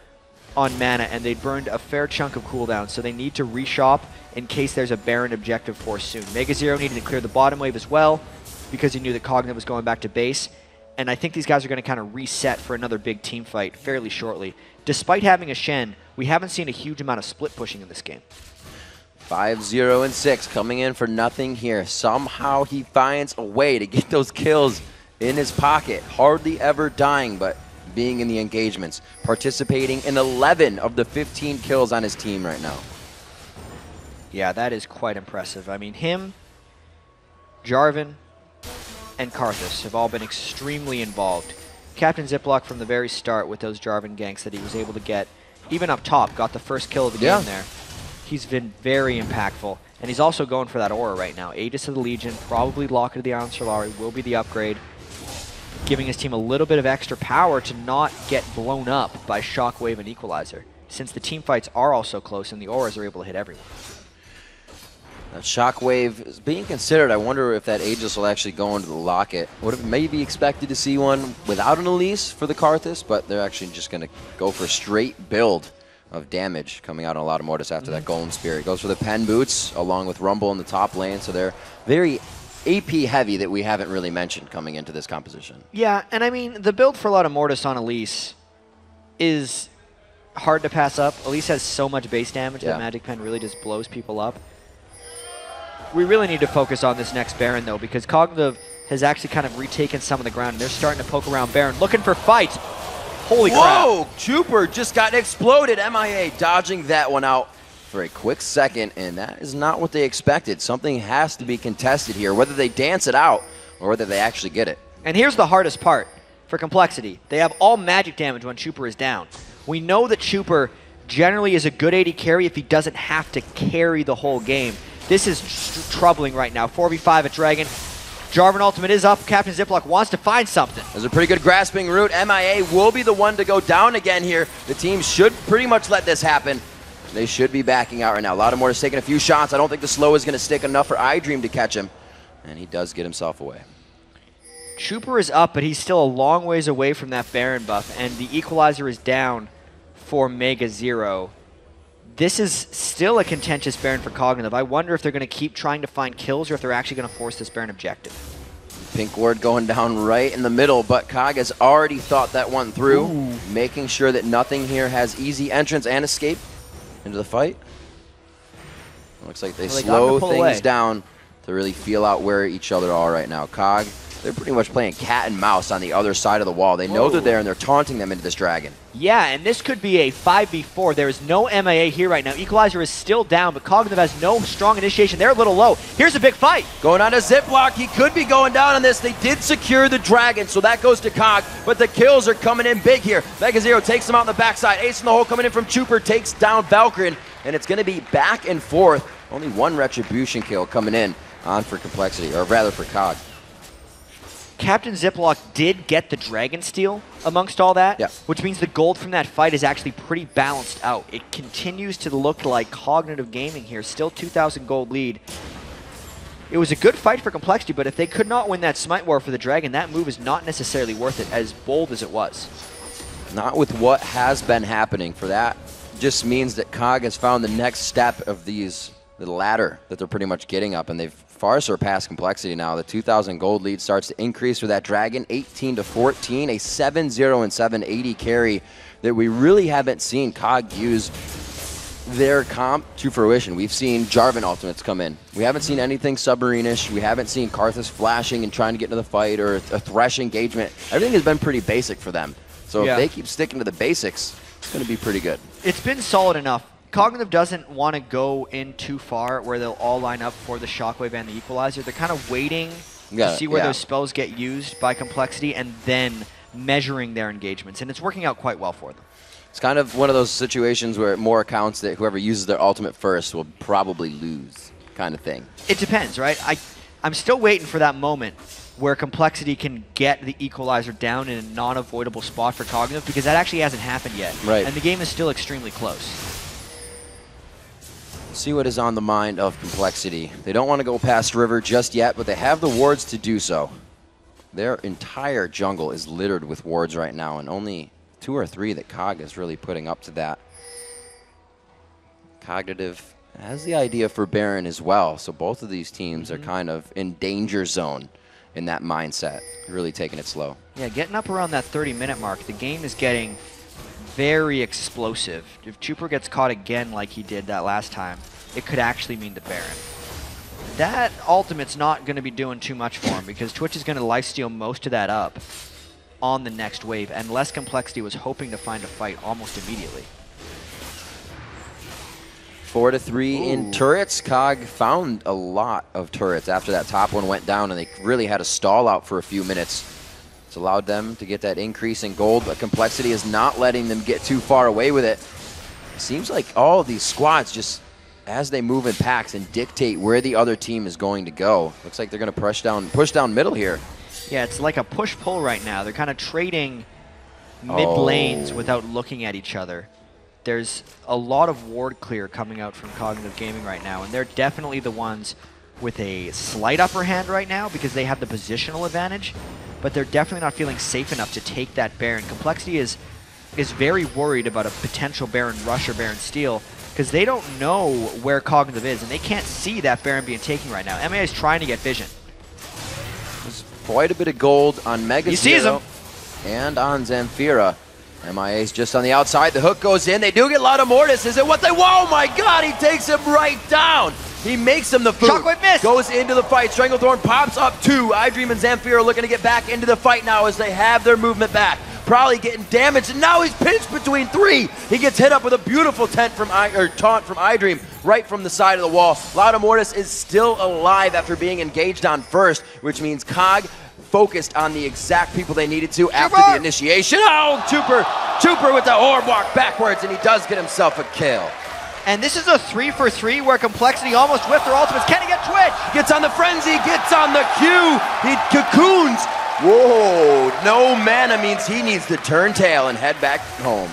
on mana and they burned a fair chunk of cooldown, so they need to reshop in case there's a Baron objective force soon. Mega Zero needed to clear the bottom wave as well because he knew that Cognitive was going back to base. And I think these guys are going to kind of reset for another big team fight fairly shortly. Despite having a Shen, we haven't seen a huge amount of split pushing in this game. 5-0 and 6 coming in for nothing here. Somehow he finds a way to get those kills in his pocket. Hardly ever dying, but being in the engagements, participating in 11 of the 15 kills on his team right now. Yeah, that is quite impressive. I mean, him, Jarvan, and Karthus have all been extremely involved. Captain Ziploc from the very start with those Jarvan ganks that he was able to get, even up top, got the first kill of the game there. He's been very impactful. And he's also going for that aura right now. Aegis of the Legion, probably Locket of the Island Solari will be the upgrade, giving his team a little bit of extra power to not get blown up by Shockwave and Equalizer, since the team fights are also close and the auras are able to hit everyone. That Shockwave is being considered. I wonder if that Aegis will actually go into the Locket. Would have maybe expected to see one without an Elise for the Karthus, but they're actually just going to go for a straight build of damage coming out on a lot of Mortis after that Golden Spirit. Goes for the Pen Boots along with Rumble in the top lane, so they're very AP heavy that we haven't really mentioned coming into this composition. Yeah, and I mean, the build for a lot of Mortis on Elise is hard to pass up. Elise has so much base damage that Magic Pen really just blows people up. We really need to focus on this next Baron, though, because Cognitive has actually kind of retaken some of the ground, and they're starting to poke around Baron, looking for fight. Holy crap. Whoa! Chuper just got exploded. MIA dodging that one out for a quick second, and that is not what they expected. Something has to be contested here, whether they dance it out or whether they actually get it. And here's the hardest part for Complexity. They have all magic damage when Chuper is down. We know that Chuper generally is a good AD carry if he doesn't have to carry the whole game. This is troubling right now. 4v5 at Dragon. Jarvan ultimate is up. Captain Ziploc wants to find something. There's a pretty good grasping route. MIA will be the one to go down again here. The team should pretty much let this happen. They should be backing out right now. A lot of Mortis taking a few shots. I don't think the slow is going to stick enough for iDream to catch him. And he does get himself away. Chuper is up, but he's still a long ways away from that Baron buff. And the Equalizer is down for Mega Zero. This is still a contentious Baron for Cognitive. I wonder if they're going to keep trying to find kills or if they're actually going to force this Baron objective. Pink Ward going down right in the middle, but Cog has already thought that one through, making sure that nothing here has easy entrance and escape into the fight. Looks like they slow things down to really feel out where each other are right now. Cog, they're pretty much playing cat and mouse on the other side of the wall. They know they're there, and they're taunting them into this Dragon. Yeah, and this could be a 5v4. There is no MIA here right now. Equalizer is still down, but Cognitive has no strong initiation. They're a little low. Here's a big fight. Going on to Ziploc. He could be going down on this. They did secure the Dragon, so that goes to Cog, but the kills are coming in big here. Mega Zero takes him out in the backside. Ace in the hole coming in from Chuper, takes down Valkyrin, and it's going to be back and forth. Only one Retribution kill coming in on for Complexity, or rather for Cog. Captain Ziploc did get the Dragon Steal amongst all that, which means the gold from that fight is actually pretty balanced out. It continues to look like Cognitive Gaming here, still 2,000 gold lead. It was a good fight for Complexity, but if they could not win that Smite War for the Dragon, that move is not necessarily worth it, as bold as it was. Not with what has been happening. For that, just means that Cog has found the next step of the ladder that they're pretty much getting up, and they've far surpassed Complexity now. The 2,000 gold lead starts to increase for that Dragon, 18-14, a 7-0 and 780 carry that we really haven't seen Cog use their comp to fruition. We've seen Jarvan ultimates come in. We haven't seen anything Submarine-ish. We haven't seen Karthus flashing and trying to get into the fight or a Thresh engagement. Everything has been pretty basic for them. So if they keep sticking to the basics, it's going to be pretty good. It's been solid enough. Cognitive doesn't want to go in too far where they'll all line up for the Shockwave and the Equalizer. They're kind of waiting to see where those spells get used by Complexity and then measuring their engagements. And it's working out quite well for them. It's kind of one of those situations where more accounts that whoever uses their ultimate first will probably lose kind of thing. It depends, right? I'm still waiting for that moment where Complexity can get the Equalizer down in a non-avoidable spot for Cognitive, because that actually hasn't happened yet. Right. And the game is still extremely close. See what is on the mind of Complexity. They don't want to go past River just yet, but they have the wards to do so. Their entire jungle is littered with wards right now, and only 2 or 3 that Cog is really putting up to that. Cognitive has the idea for Baron as well, so both of these teams are kind of in danger zone in that mindset, really taking it slow. Yeah, getting up around that 30-minute mark, the game is getting very explosive. If Chuper gets caught again like he did that last time, it could actually mean the Baron. That ultimate's not going to be doing too much for him, because Twitch is going to lifesteal most of that up. on the next wave, and less Complexity was hoping to find a fight almost immediately. 4-3 in turrets. Cog found a lot of turrets after that top one went down, and they really had a stall out for a few minutes. It's allowed them to get that increase in gold, but Complexity is not letting them get too far away with it. It seems like all of these squads just, as they move in packs and dictate where the other team is going to go. Looks like they're going to push down middle here. Yeah, it's like a push-pull right now. They're kind of trading mid lanes without looking at each other. There's a lot of ward clear coming out from Cognitive Gaming right now, and they're definitely the ones with a slight upper hand right now because they have the positional advantage, but they're definitely not feeling safe enough to take that Baron. Complexity is very worried about a potential Baron rush or Baron steal because they don't know where Cognitive is, and they can't see that Baron being taken right now. MIA is trying to get vision. There's quite a bit of gold on Mega He sees him. and on Zamfira. MIA's just on the outside. The hook goes in. They do get Loud of Mortis. Is it what they... Whoa, my God, he takes him right down. He makes him the food. Shockwave miss. Goes into the fight. Stranglethorn pops up two. iDream and Zamfira looking to get back into the fight now as they have their movement back. Probably getting damaged, and now he's pinched between three. He gets hit up with a beautiful taunt from iDream right from the side of the wall. Loud of Mortis is still alive after being engaged on first, which means Cog focused on the exact people they needed to after the initiation. Oh, Trooper with the orb walk backwards, and he does get himself a kill. And this is a 3-for-3 where Complexity almost whiffed their ultimates. Can he get Twitch? Gets on the frenzy, gets on the Q. He cocoons. Whoa, no mana means he needs to turn tail and head back home.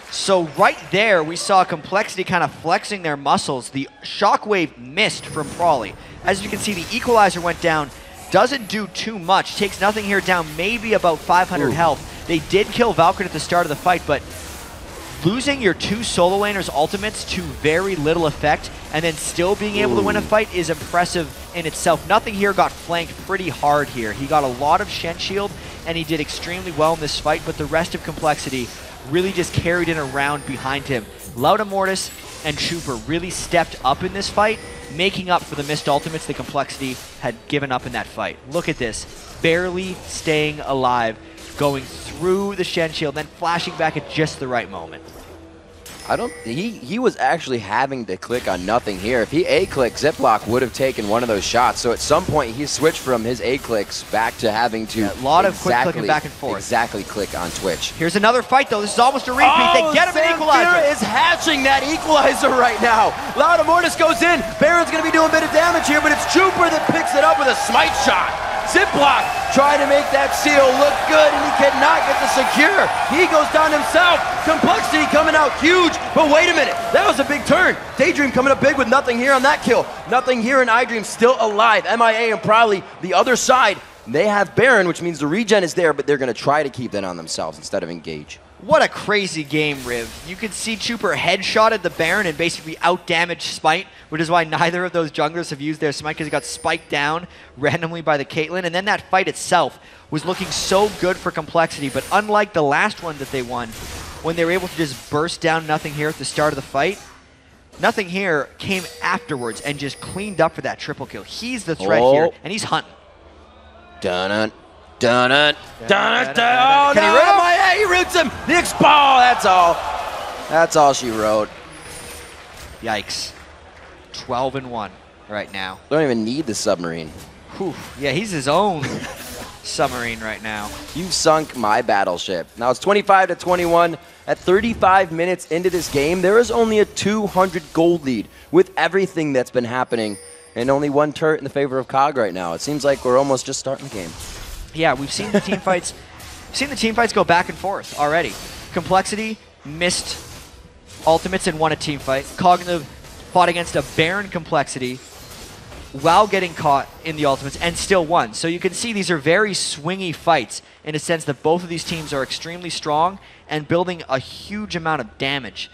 So right there, we saw Complexity kind of flexing their muscles. The Shockwave missed from Prawley. As you can see, the Equalizer went down. Doesn't do too much. Takes nothing here down, maybe about 500 health. They did kill Valkyrie at the start of the fight, but losing your two solo laners' ultimates to very little effect and then still being able to win a fight is impressive in itself. Nothing here got flanked pretty hard here. He got a lot of Shen Shield, and he did extremely well in this fight, but the rest of Complexity really just carried in around behind him. Loud of Mortis and Trooper really stepped up in this fight, making up for the missed ultimates that Complexity had given up in that fight. Look at this. Barely staying alive, going through the Shen Shield, then flashing back at just the right moment. He was actually having to click on nothing here. If he A-clicked, Ziploc would have taken one of those shots. So at some point, he switched from his A-clicks back to having to a lot of quick clicking back and forth. Exactly click on Twitch. Here's another fight, though. This is almost a repeat. They get him an Equalizer. Zamfira is hatching that Equalizer right now. Loud of Mortis goes in. Baron's going to be doing a bit of damage here, but it's Trooper that picks it up with a smite shot. Ziploc trying to make that seal look good, and he cannot get the secure. He goes down himself. Complexity coming out huge, but wait a minute. That was a big turn. Daydream coming up big with nothing here on that kill. Nothing here, and iDream still alive. MIA and probably the other side. They have Baron, which means the regen is there, but they're going to try to keep that on themselves instead of engage. What a crazy game, Riv. You could see Trooper headshotted the Baron and basically out-damaged Smite, which is why neither of those junglers have used their Smite because he got spiked down randomly by the Caitlyn. And then that fight itself was looking so good for Complexity, but unlike the last one that they won, when they were able to just burst down Nothing Here at the start of the fight, Nothing Here came afterwards and just cleaned up for that triple kill. He's the threat here, and he's hunting. Dun-dun. Dun-dun. Dun-dun. Oh, Can he no, root him? MIA, he roots him. The Expal, that's all. That's all she wrote. Yikes. 12-1 right now. Don't even need the submarine. Whew. Yeah, he's his own submarine right now. You sunk my battleship. Now it's 25-21. At 35 minutes into this game, there is only a 200 gold lead with everything that's been happening, and only one turret in the favor of Cog right now. It seems like we're almost just starting the game. Yeah, we've seen the team fights. Seen the team fights go back and forth already. Complexity missed ultimates and won a team fight. Cognitive fought against a Baron Complexity while getting caught in the ultimates and still won. So you can see these are very swingy fights in a sense that both of these teams are extremely strong and building a huge amount of damage.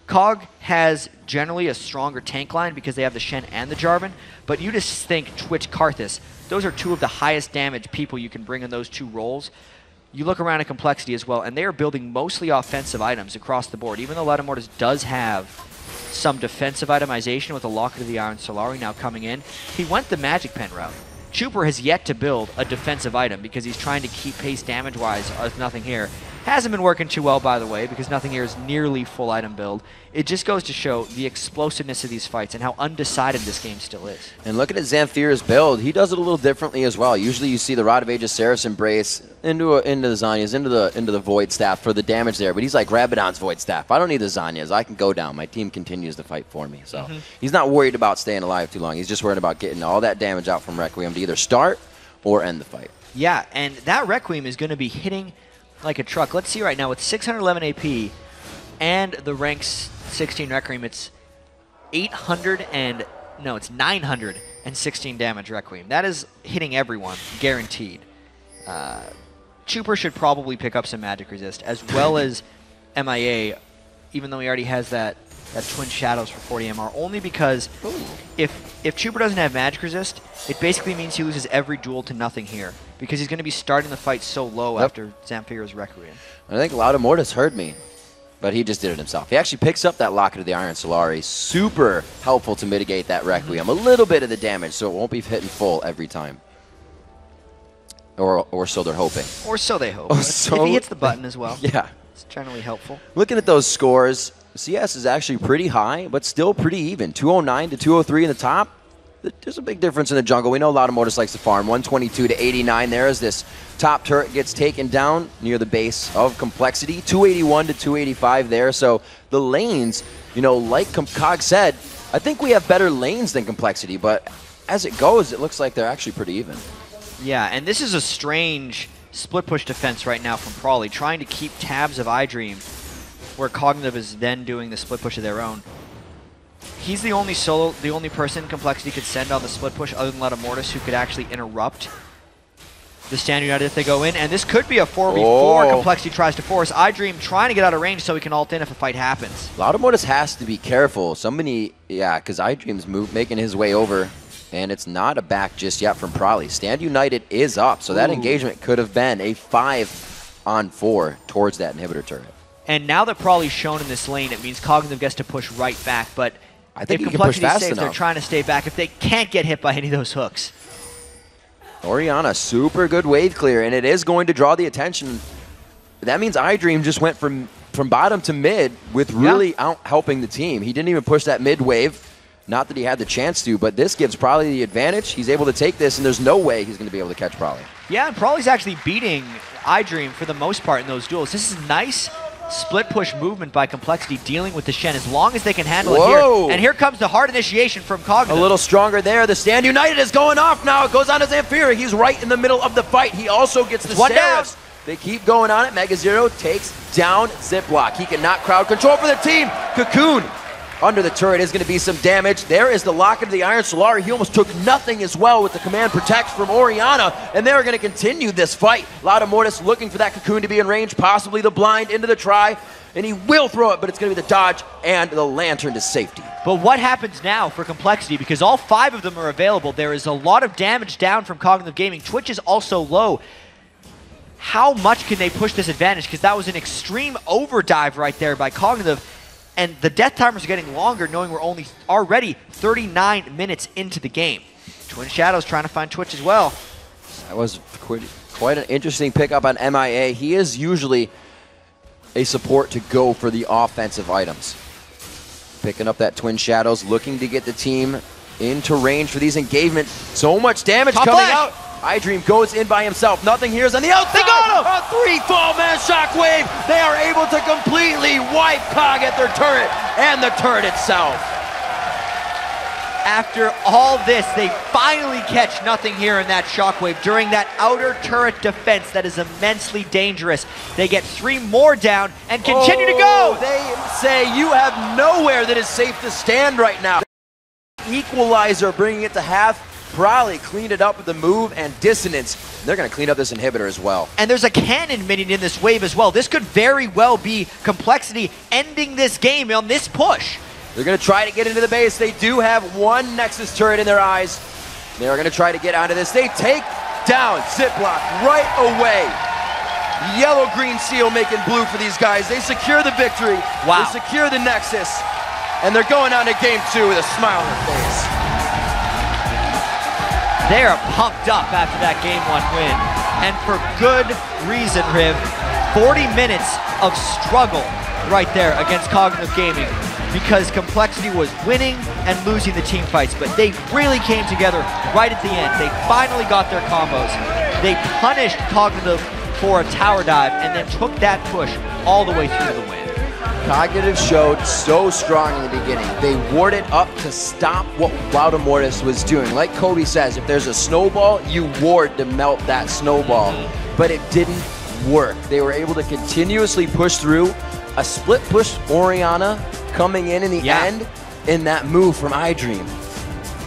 Cog has generally a stronger tank line because they have the Shen and the Jarvan, but you just think Twitch Karthus, those are two of the highest damage people you can bring in those two roles. You look around at Complexity as well, and they are building mostly offensive items across the board, even though Loud of Mortis does have some defensive itemization with the Locket of the Iron Solari now coming in. He went the Magic Pen route. Chuper has yet to build a defensive item because he's trying to keep pace damage-wise with Nothing Here. Hasn't been working too well, by the way, because Nothing Here is nearly full item build. It just goes to show the explosiveness of these fights and how undecided this game still is. And looking at Zamfira's build, he does it a little differently as well. Usually you see the Rod of Ages, Seraph Embrace into the Zanyas, into the Void Staff for the damage there, but he's like Rabadon's Void Staff. I don't need the Zanyas. I can go down. My team continues to fight for me. So he's not worried about staying alive too long. He's just worried about getting all that damage out from Requiem to either start or end the fight. Yeah, and that Requiem is going to be hitting like a truck. Let's see right now with 611 AP and the ranks 16 Requiem, it's 916 damage Requiem. That is hitting everyone, guaranteed. Chuper should probably pick up some magic resist, as well as MIA, even though he already has that Twin Shadows for 40 MR, only because if Chuper doesn't have magic resist, it basically means he loses every duel to Nothing Here, because he's going to be starting the fight so low after Zamfira's Requiem. I think Lauda Mortis heard me, but he just did it himself. He actually picks up that Locket of the Iron Solari. Super helpful to mitigate that Requiem. A little bit of the damage, so it won't be hitting full every time. Or so they're hoping. Or so they hope. Oh, If he hits the button as well. Yeah. It's generally helpful. Looking at those scores, CS is actually pretty high, but still pretty even. 209 to 203 in the top. There's a big difference in the jungle. We know a lot of Mortis likes to farm. 122 to 89 there as this top turret gets taken down near the base of Complexity. 281 to 285 there. So the lanes, you know, like Cog said, I think we have better lanes than Complexity, but as it goes, it looks like they're actually pretty even. Yeah, and this is a strange split push defense right now from Prawley, trying to keep tabs of iDream, where Cognitive is then doing the split push of their own. He's the only person Complexity could send on the split push other than Lauda Mortis who could actually interrupt the Stand United if they go in. And this could be a 4v4 Complexity tries to force. iDream trying to get out of range so he can ult in if a fight happens. Lauda Mortis has to be careful. Somebody, yeah, because iDream's making his way over. And it's not a back just yet from Prawley. Stand United is up, so that engagement could have been a 5-on-4 towards that inhibitor turret. And now that Prawley's shown in this lane, it means Cognitive gets to push right back, but I think if he can push fast safe, enough. they're trying to stay back if they can't get hit by any of those hooks. Orianna, super good wave clear, and it is going to draw the attention. That means iDream just went from bottom to mid with really out helping the team. He didn't even push that mid wave. Not that he had the chance to, but this gives Prawley the advantage. He's able to take this, and there's no way he's going to be able to catch Prawley. Yeah, and Prawley's actually beating iDream for the most part in those duels. This is nice split push movement by Complexity dealing with the Shen as long as they can handle it here. And here comes the hard initiation from Cognitive. A little stronger there. The Stand United is going off now. It goes on to Zamfira. He's right in the middle of the fight. He also gets the Seraphs. They keep going on it. Mega Zero takes down Ziploc. He cannot crowd control for the team. Cocoon under the turret is going to be some damage. There is the Locket of the Iron Solari. He almost took nothing as well with the command protect from Orianna, and they're going to continue this fight. Lauda Mortis looking for that Cocoon to be in range, possibly the blind into the try, and he will throw it, but it's going to be the dodge and the lantern to safety. But what happens now for Complexity, because all 5 of them are available, there is a lot of damage down from Cognitive Gaming. Twitch is also low. How much can they push this advantage? Because that was an extreme overdive right there by Cognitive. And the death timers are getting longer, knowing we're only already 39 minutes into the game. Twin Shadows trying to find Twitch as well. That was quite an interesting pickup on MIA. He is usually a support to go for the offensive items. Picking up that Twin Shadows, looking to get the team into range for these engagements. So much damage coming out. iDream goes in by himself. Nothing here is on the outside. They got him! A 3-fall-man shockwave. They are able to completely wipe Cog at their turret and the turret itself. After all this, they finally catch Nothing Here in that shockwave during that outer turret defense that is immensely dangerous. They get 3 more down and continue to go. They say you have nowhere that is safe to stand right now. Equalizer, bringing it to half. Prawley cleaned it up with the move and dissonance. They're going to clean up this inhibitor as well. And there's a cannon minion in this wave as well. This could very well be Complexity ending this game on this push. They're going to try to get into the base. They do have 1 Nexus turret in their eyes. They are going to try to get onto this. They take down Ziploc right away. Yellow-green seal making blue for these guys. They secure the victory. Wow. They secure the Nexus. And they're going on to game 2 with a smile on their face. They are pumped up after that Game 1 win. And for good reason, Riv. 40 minutes of struggle right there against Cognitive Gaming because Complexity was winning and losing the team fights, but they really came together right at the end. They finally got their combos. They punished Cognitive for a tower dive and then took that push all the way through to the win. Cognitive showed so strong in the beginning. They warded up to stop what Loudamortis was doing. Like Kobe says, if there's a snowball, you ward to melt that snowball. But it didn't work. They were able to continuously push through. A split push Orianna coming in the end in that move from iDream.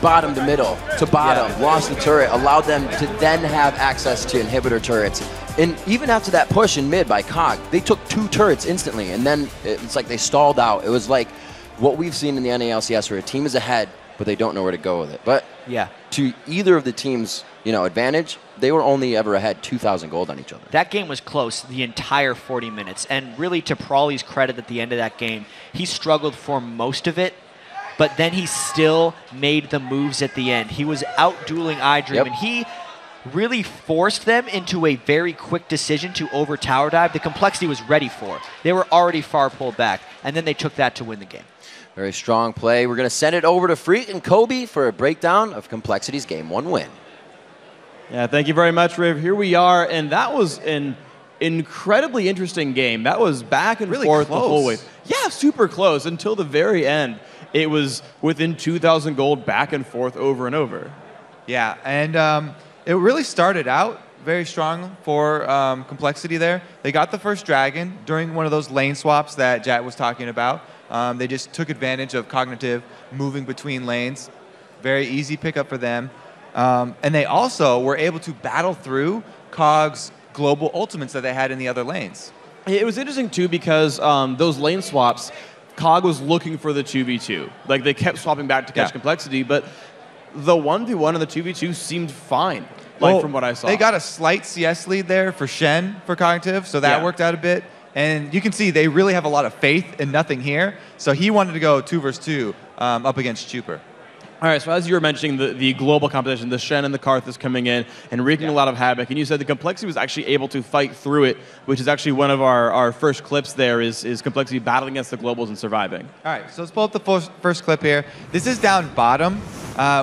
Bottom to middle to bottom, lost the turret, allowed them to then have access to inhibitor turrets. And even after that push in mid by Cog, they took 2 turrets instantly, and then it's like they stalled out. It was like what we've seen in the NALCS where a team is ahead, but they don't know where to go with it. But to either of the teams' advantage, they were only ever ahead 2,000 gold on each other. That game was close the entire 40 minutes. And really, to Prawley's credit at the end of that game, he struggled for most of it, but then he still made the moves at the end. He was out-dueling iDream, and he really forced them into a very quick decision to over tower dive. The Complexity was ready for. They were already far pulled back, and then they took that to win the game. Very strong play. We're going to send it over to Freak and Kobe for a breakdown of Complexity's Game 1 win. Yeah, thank you very much, Riv. Here we are, and that was an incredibly interesting game. That was back and forth the whole way. Yeah, super close until the very end. It was within 2,000 gold back and forth over and over. Yeah, and it really started out very strong for Complexity there. They got the first dragon during one of those lane swaps that Jat was talking about. They just took advantage of Cognitive moving between lanes. Very easy pickup for them. And they also were able to battle through Cog's global ultimates that they had in the other lanes. It was interesting, too, because those lane swaps, Cog was looking for the 2v2. Like, they kept swapping back to catch Complexity, but the 1v1 and the 2v2 seemed fine, from what I saw. They got a slight CS lead there for Shen for Cognitive, so that worked out a bit. And you can see they really have a lot of faith in nothing here. So he wanted to go 2 versus 2 up against Chuper. All right, so as you were mentioning, the global competition, the Shen and the Karth is coming in and wreaking a lot of havoc. And you said the Complexity was actually able to fight through it, which is actually one of our first clips there is Complexity battling against the globals and surviving. All right, so let's pull up the first clip here. This is down bottom,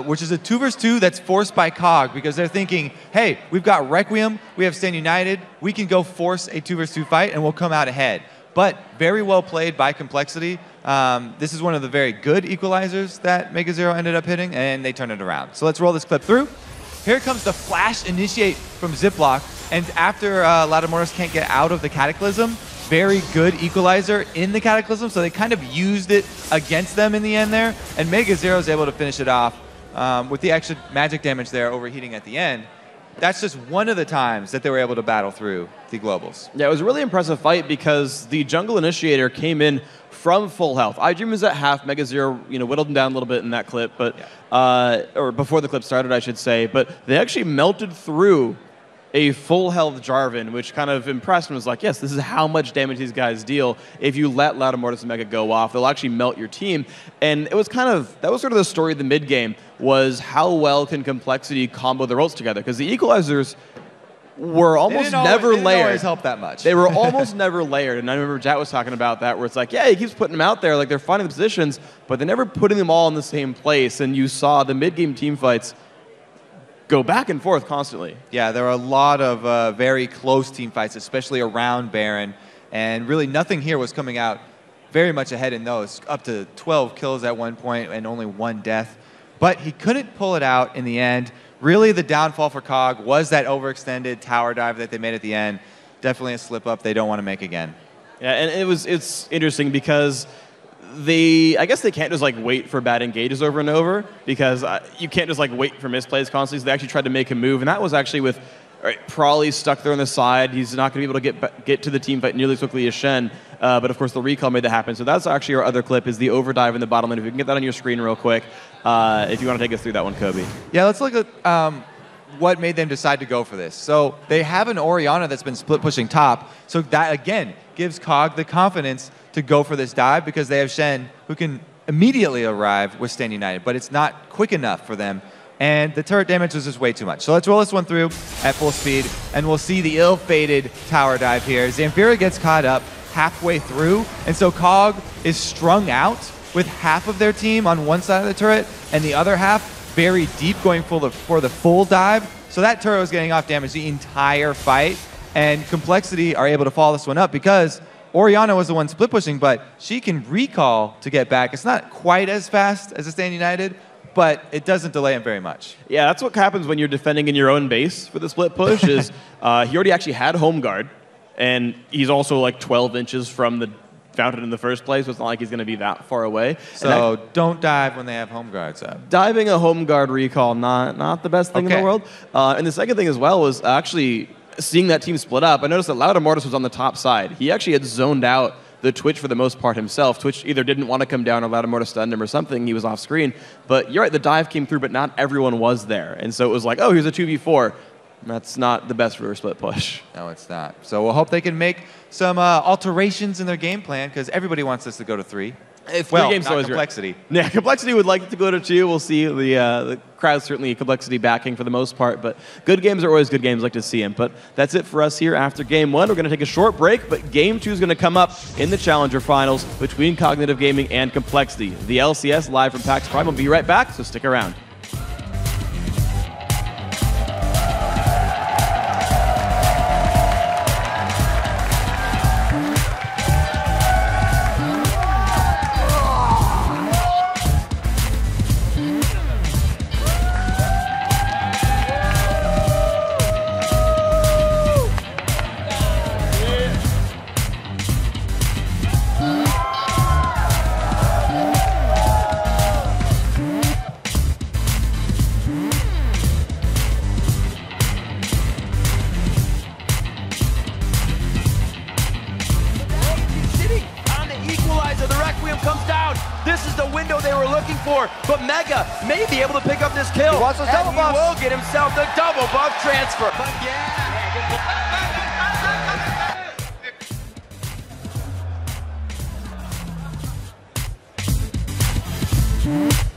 which is a 2 versus 2 that's forced by Cog because they're thinking, hey, we've got Requiem, we have Stand United, we can go force a 2 versus 2 fight and we'll come out ahead. But very well played by Complexity. This is one of the very good equalizers that MegaZero ended up hitting, and they turned it around. So let's roll this clip through. Here comes the flash initiate from Ziploc, and after Loudamortis can't get out of the Cataclysm, very good equalizer in the Cataclysm, so they kind of used it against them in the end there, and MegaZero is able to finish it off with the extra magic damage there overheating at the end. That's just one of the times that they were able to battle through the globals. Yeah, it was a really impressive fight because the jungle initiator came in from full health. iDream was at half. MegaZero, whittled him down a little bit in that clip, but or before the clip started, I should say. But they actually melted through a full health Jarvan, which kind of impressed him. Was like, yes, this is how much damage these guys deal. If you let Loudamortis and Mega go off, they'll actually melt your team. And it was that was sort of the story of the mid game, was how well can Complexity combo the ults together? Because the equalizers were almost never layered. They didn't always help that much. They were almost never layered. And I remember Jat was talking about that, where it's like, yeah, he keeps putting them out there, like they're finding the positions, but they're never putting them all in the same place. And you saw the mid-game team fights go back and forth constantly. Yeah, there were a lot of very close team fights, especially around Baron. And really nothing here was coming out very much ahead in those, up to 12 kills at one point and only 1 death. But he couldn't pull it out in the end. Really, the downfall for Cog was that overextended tower dive that they made at the end. Definitely a slip up they don't want to make again. Yeah, and it's interesting because I guess they can't just wait for bad engages over and over, because you can't just wait for misplays constantly. So they actually tried to make a move, and that was actually with Prawley stuck there on the side. He's not going to be able to get to the team fight nearly as quickly as Shen. But of course, the recall made that happen. So that's actually our other clip, is the overdive in the bottom lane. If you can get that on your screen real quick, if you want to take us through that one, Kobe. Yeah, let's look at what made them decide to go for this. So they have an Orianna that's been split pushing top. So that, again, gives Cog the confidence to go for this dive, because they have Shen who can immediately arrive with Stand United. But it's not quick enough for them. and the turret damage was just way too much. So let's roll this one through at full speed, and we'll see the ill-fated tower dive here. Zamfira gets caught up halfway through, and so Cog is strung out with half of their team on one side of the turret, and the other half very deep going for the full dive. So that turret was getting off damage the entire fight, and Complexity are able to follow this one up because Orianna was the one split pushing, but she can recall to get back. It's not quite as fast as a Stand United, but it doesn't delay him very much. Yeah, that's what happens when you're defending in your own base for the split push is he already actually had home guard, and he's also like 12 inches from the fountain in the first place, so it's not like he's going to be that far away. So don't dive when they have home guards up. Diving a home guard recall, not the best thing in the world. And the second thing as well was actually seeing that team split up. I noticed that Lauda Mortis was on the top side. He actually had zoned out the Twitch for the most part himself. Twitch either didn't want to come down or Lauda Mortis stunned him or something. He was off screen. But you're right, the dive came through, but not everyone was there. And so it was like, oh, here's a 2v4. That's not the best for a split push. No, it's not. So we'll hope they can make some alterations in their game plan because everybody wants this to go to 3. Well, games not Complexity. Yeah, Complexity would like it to go to 2. We'll see. The crowd's certainly Complexity backing for the most part, but good games are always good games. Like to see them. But that's it for us here after Game 1. We're going to take a short break, but Game 2 is going to come up in the Challenger Finals between Cognitive Gaming and Complexity. The LCS live from PAX Prime will be right back, so stick around. But Mega may be able to pick up this kill. He wants those double buffs. He will get himself the double buff transfer. But yeah.